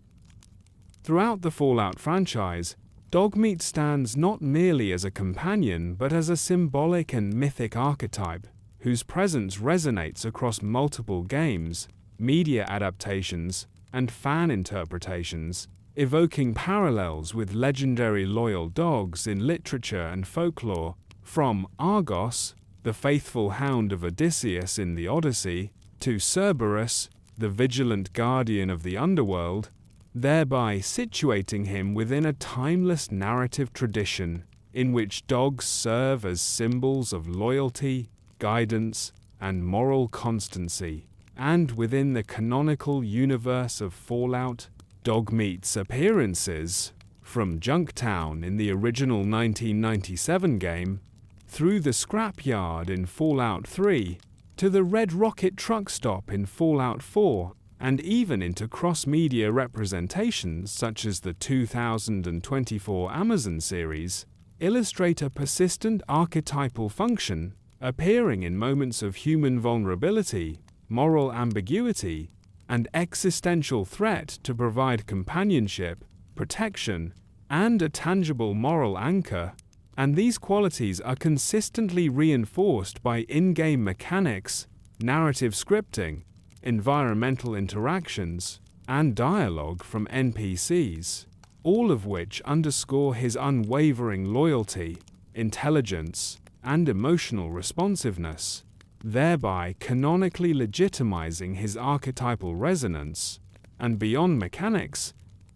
Throughout the Fallout franchise, Dogmeat stands not merely as a companion but as a symbolic and mythic archetype, whose presence resonates across multiple games, media adaptations, and fan interpretations, evoking parallels with legendary loyal dogs in literature and folklore, from Argos, the faithful hound of Odysseus in the Odyssey, to Cerberus, the vigilant guardian of the underworld, thereby situating him within a timeless narrative tradition in which dogs serve as symbols of loyalty, guidance, and moral constancy. And within the canonical universe of Fallout, Dogmeat's appearances, from Junktown in the original 1997 game, through the scrapyard in Fallout 3, to the Red Rocket truck stop in Fallout 4, and even into cross-media representations such as the 2024 Amazon series, illustrate a persistent archetypal function appearing in moments of human vulnerability, moral ambiguity, and existential threat to provide companionship, protection, and a tangible moral anchor. And these qualities are consistently reinforced by in-game mechanics, narrative scripting, environmental interactions, and dialogue from NPCs, all of which underscore his unwavering loyalty intelligence, and emotional responsiveness, thereby canonically legitimizing his archetypal resonance. And beyond mechanics,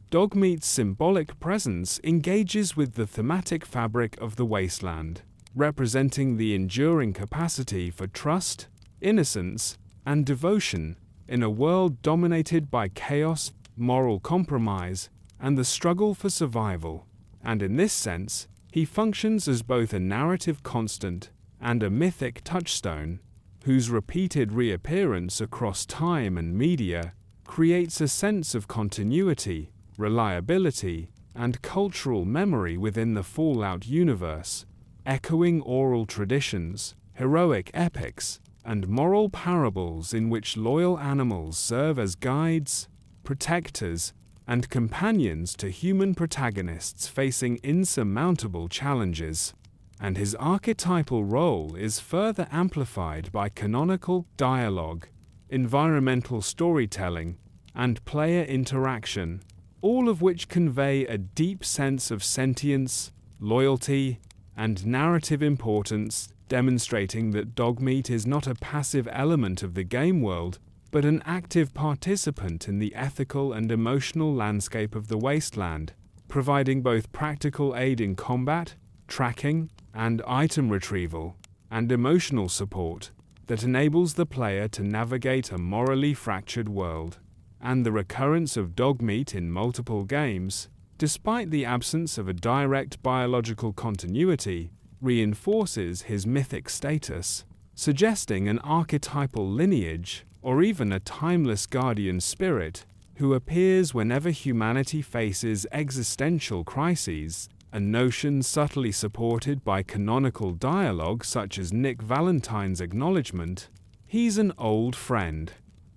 Dogmeat's symbolic presence engages with the thematic fabric of the wasteland, representing the enduring capacity for trust, innocence, and devotion in a world dominated by chaos, moral compromise, and the struggle for survival. And in this sense, he functions as both a narrative constant and a mythic touchstone, whose repeated reappearance across time and media creates a sense of continuity, reliability, and cultural memory within the Fallout universe, echoing oral traditions, heroic epics, and moral parables in which loyal animals serve as guides, protectors, and companions to human protagonists facing insurmountable challenges. And his archetypal role is further amplified by canonical dialogue, environmental storytelling, and player interaction, all of which convey a deep sense of sentience, loyalty, and narrative importance, demonstrating that Dogmeat is not a passive element of the game world, but an active participant in the ethical and emotional landscape of the wasteland, providing both practical aid in combat, tracking, and item retrieval, and emotional support that enables the player to navigate a morally fractured world. And the recurrence of Dogmeat in multiple games, despite the absence of a direct biological continuity, reinforces his mythic status, suggesting an archetypal lineage or even a timeless guardian spirit who appears whenever humanity faces existential crises, a notion subtly supported by canonical dialogue such as Nick Valentine's acknowledgement, "He's an old friend,"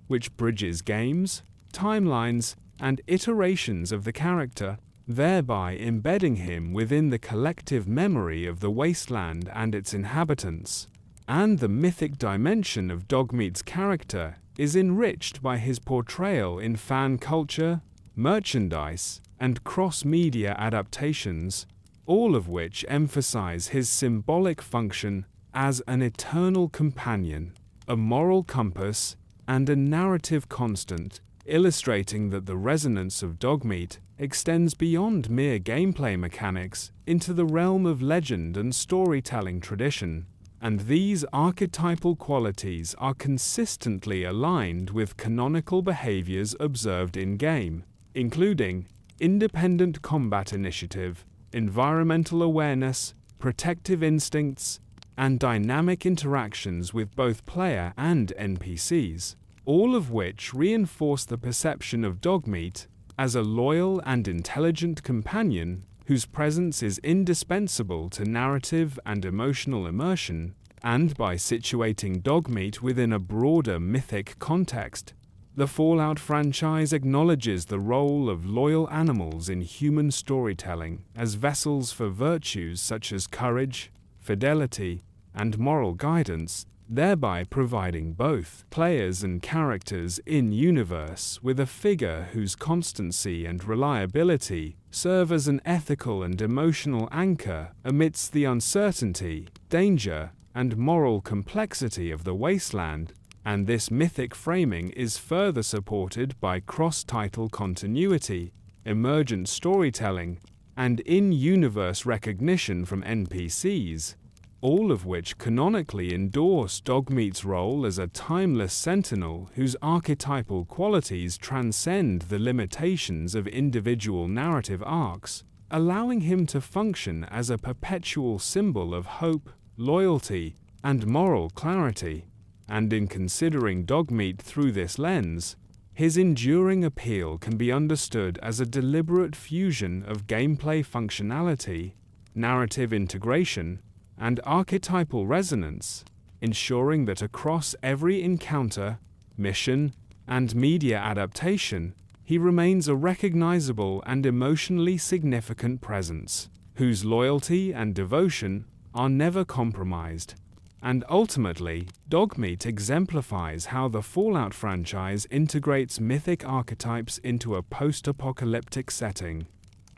which bridges games, timelines, and iterations of the character, thereby embedding him within the collective memory of the wasteland and its inhabitants. And the mythic dimension of Dogmeat's character is enriched by his portrayal in fan culture, merchandise, and cross-media adaptations, all of which emphasize his symbolic function as an eternal companion, a moral compass, and a narrative constant, illustrating that the resonance of Dogmeat extends beyond mere gameplay mechanics into the realm of legend and storytelling tradition. And these archetypal qualities are consistently aligned with canonical behaviors observed in-game, including independent combat initiative, environmental awareness, protective instincts, and dynamic interactions with both player and NPCs, all of which reinforce the perception of Dogmeat as a loyal and intelligent companion whose presence is indispensable to narrative and emotional immersion. And by situating Dogmeat within a broader mythic context, the Fallout franchise acknowledges the role of loyal animals in human storytelling as vessels for virtues such as courage, fidelity, and moral guidance, thereby providing both players and characters in-universe with a figure whose constancy and reliability serve as an ethical and emotional anchor amidst the uncertainty, danger, and moral complexity of the wasteland. And this mythic framing is further supported by cross-title continuity, emergent storytelling, and in-universe recognition from NPCs, all of which canonically endorse Dogmeat's role as a timeless sentinel whose archetypal qualities transcend the limitations of individual narrative arcs, allowing him to function as a perpetual symbol of hope, loyalty, and moral clarity. And in considering Dogmeat through this lens, his enduring appeal can be understood as a deliberate fusion of gameplay functionality, narrative integration, and archetypal resonance, ensuring that across every encounter, mission, and media adaptation, he remains a recognizable and emotionally significant presence, whose loyalty and devotion are never compromised. And ultimately, Dogmeat exemplifies how the Fallout franchise integrates mythic archetypes into a post-apocalyptic setting,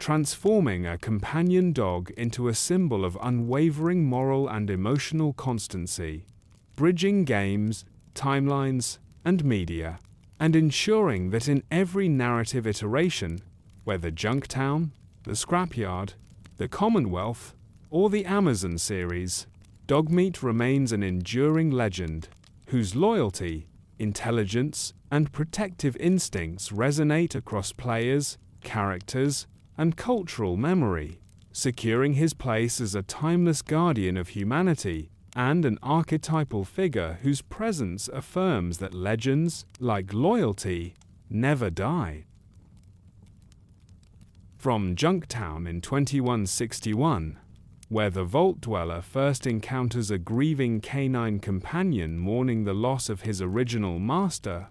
transforming a companion dog into a symbol of unwavering moral and emotional constancy, bridging games, timelines, and media, and ensuring that in every narrative iteration, whether Junktown, the Scrapyard, the Commonwealth, or the Amazon series, Dogmeat remains an enduring legend whose loyalty, intelligence, and protective instincts resonate across players, characters, and cultural memory, securing his place as a timeless guardian of humanity and an archetypal figure whose presence affirms that legends, like loyalty, never die. From Junktown in 2161, where the Vault Dweller first encounters a grieving canine companion mourning the loss of his original master,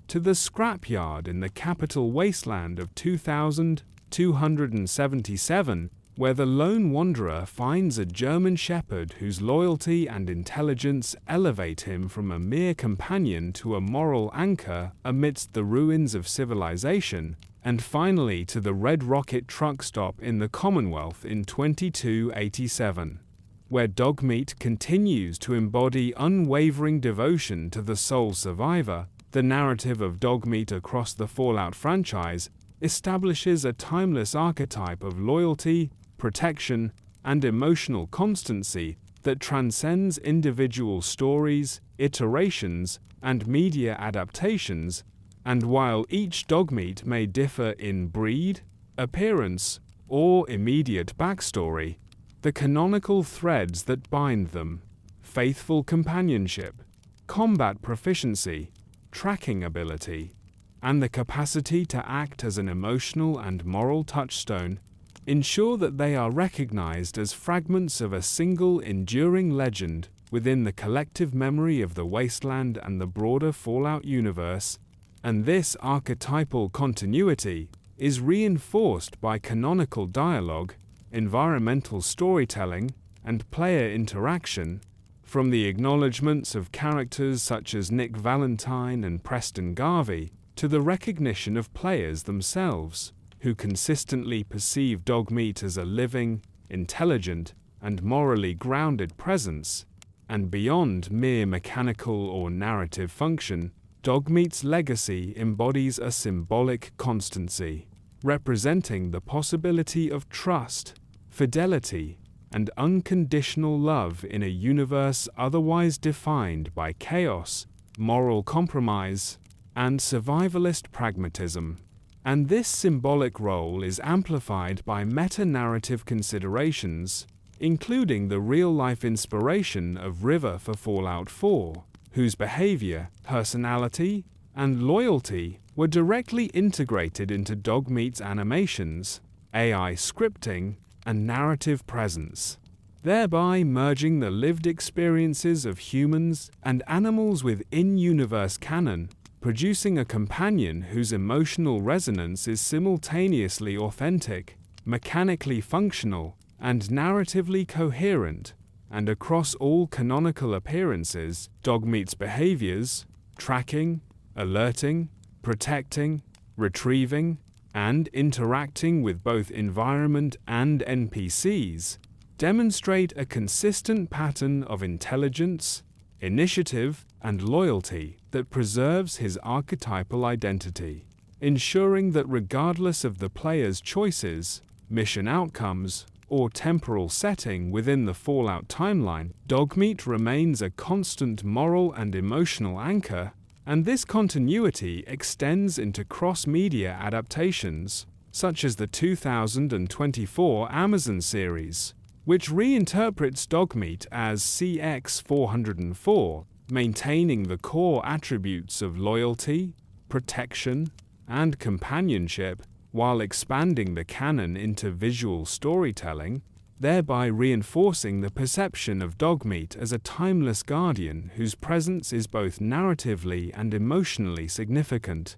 to the Scrapyard in the capital wasteland of 2277, where the lone wanderer finds a German shepherd whose loyalty and intelligence elevate him from a mere companion to a moral anchor amidst the ruins of civilization, and finally to the Red Rocket truck stop in the Commonwealth in 2287, where Dogmeat continues to embody unwavering devotion to the sole survivor. The narrative of Dogmeat across the Fallout franchise establishes a timeless archetype of loyalty, protection, and emotional constancy that transcends individual stories, iterations, and media adaptations. And while each Dogmeat may differ in breed, appearance, or immediate backstory, the canonical threads that bind them, faithful companionship, combat proficiency, tracking ability, and the capacity to act as an emotional and moral touchstone, ensure that they are recognized as fragments of a single enduring legend within the collective memory of the Wasteland and the broader Fallout universe. And this archetypal continuity is reinforced by canonical dialogue, environmental storytelling, and player interaction, from the acknowledgements of characters such as Nick Valentine and Preston Garvey, to the recognition of players themselves, who consistently perceive Dogmeat as a living, intelligent, and morally grounded presence. And beyond mere mechanical or narrative function, Dogmeat's legacy embodies a symbolic constancy, representing the possibility of trust, fidelity, and unconditional love in a universe otherwise defined by chaos, moral compromise, and survivalist pragmatism. And this symbolic role is amplified by meta-narrative considerations, including the real-life inspiration of River for Fallout 4, whose behavior, personality, and loyalty were directly integrated into Dogmeat's animations, AI scripting, and narrative presence, thereby merging the lived experiences of humans and animals with in-universe canon, producing a companion whose emotional resonance is simultaneously authentic, mechanically functional, and narratively coherent. And across all canonical appearances, Dogmeat's behaviors, tracking, alerting, protecting, retrieving, and interacting with both environment and NPCs, demonstrate a consistent pattern of intelligence, initiative, and loyalty that preserves his archetypal identity, ensuring that regardless of the player's choices, mission outcomes, or temporal setting within the Fallout timeline, Dogmeat remains a constant moral and emotional anchor, and this continuity extends into cross-media adaptations, such as the 2024 Amazon series, which reinterprets Dogmeat as CX-404, maintaining the core attributes of loyalty, protection, and companionship, while expanding the canon into visual storytelling, thereby reinforcing the perception of Dogmeat as a timeless guardian whose presence is both narratively and emotionally significant.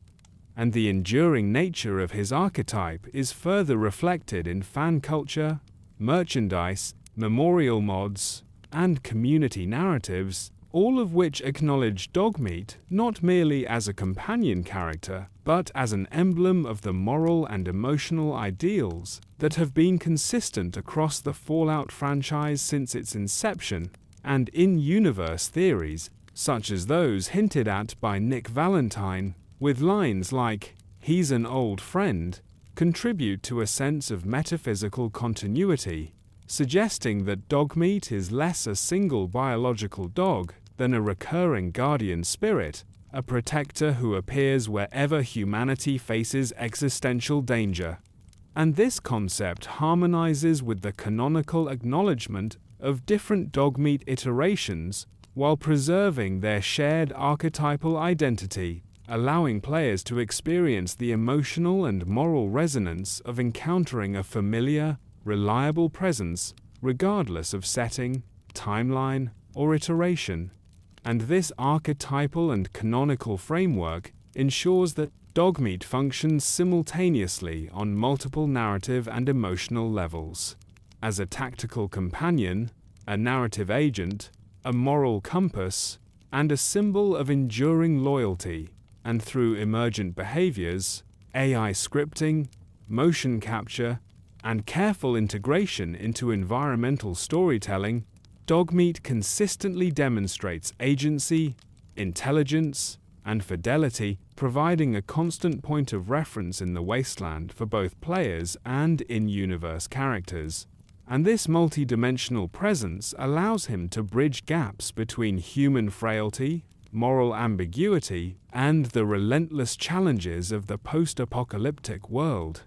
And the enduring nature of his archetype is further reflected in fan culture, merchandise, memorial mods, and community narratives, all of which acknowledge Dogmeat not merely as a companion character, but as an emblem of the moral and emotional ideals that have been consistent across the Fallout franchise since its inception, and in-universe theories, such as those hinted at by Nick Valentine, with lines like, "He's an old friend," contribute to a sense of metaphysical continuity, suggesting that Dogmeat is less a single biological dog than a recurring guardian spirit, a protector who appears wherever humanity faces existential danger. And this concept harmonizes with the canonical acknowledgement of different Dogmeat iterations while preserving their shared archetypal identity, allowing players to experience the emotional and moral resonance of encountering a familiar, reliable presence, regardless of setting, timeline, or iteration. And this archetypal and canonical framework ensures that Dogmeat functions simultaneously on multiple narrative and emotional levels. As a tactical companion, a narrative agent, a moral compass, and a symbol of enduring loyalty, and through emergent behaviors, AI scripting, motion capture, and careful integration into environmental storytelling, Dogmeat consistently demonstrates agency, intelligence, and fidelity, providing a constant point of reference in the wasteland for both players and in-universe characters. And this multi-dimensional presence allows him to bridge gaps between human frailty, moral ambiguity, and the relentless challenges of the post-apocalyptic world,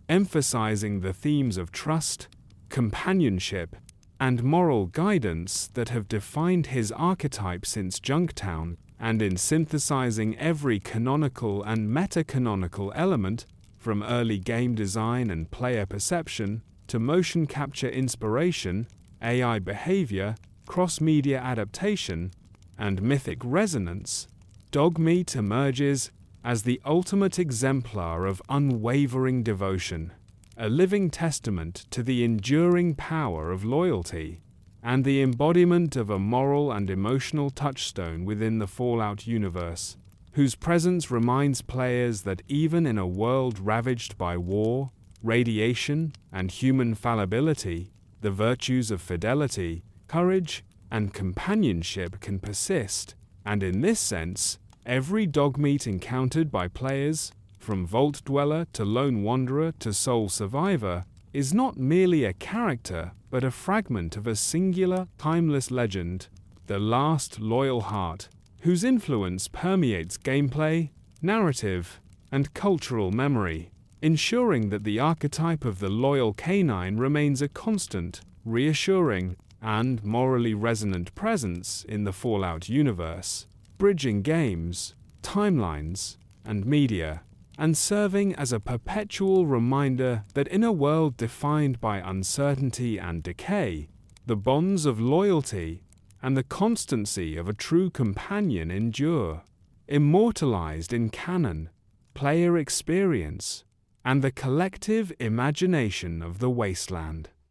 emphasizing the themes of trust, companionship, and moral guidance that have defined his archetype since Junktown, and in synthesizing every canonical and meta-canonical element, from early game design and player perception, to motion capture inspiration, AI behavior, cross-media adaptation, and mythic resonance, Dogmeat emerges as the ultimate exemplar of unwavering devotion, a living testament to the enduring power of loyalty, and the embodiment of a moral and emotional touchstone within the Fallout universe, whose presence reminds players that even in a world ravaged by war, radiation, and human fallibility, the virtues of fidelity, courage, and companionship can persist, and in this sense, every Dogmeat encountered by players, from Vault Dweller to Lone Wanderer to Soul Survivor, is not merely a character, but a fragment of a singular, timeless legend, the last loyal heart, whose influence permeates gameplay, narrative, and cultural memory, ensuring that the archetype of the loyal canine remains a constant, reassuring, and morally resonant presence in the Fallout universe, bridging games, timelines, and media, and serving as a perpetual reminder that in a world defined by uncertainty and decay, the bonds of loyalty and the constancy of a true companion endure, immortalized in canon, player experience, and the collective imagination of the wasteland.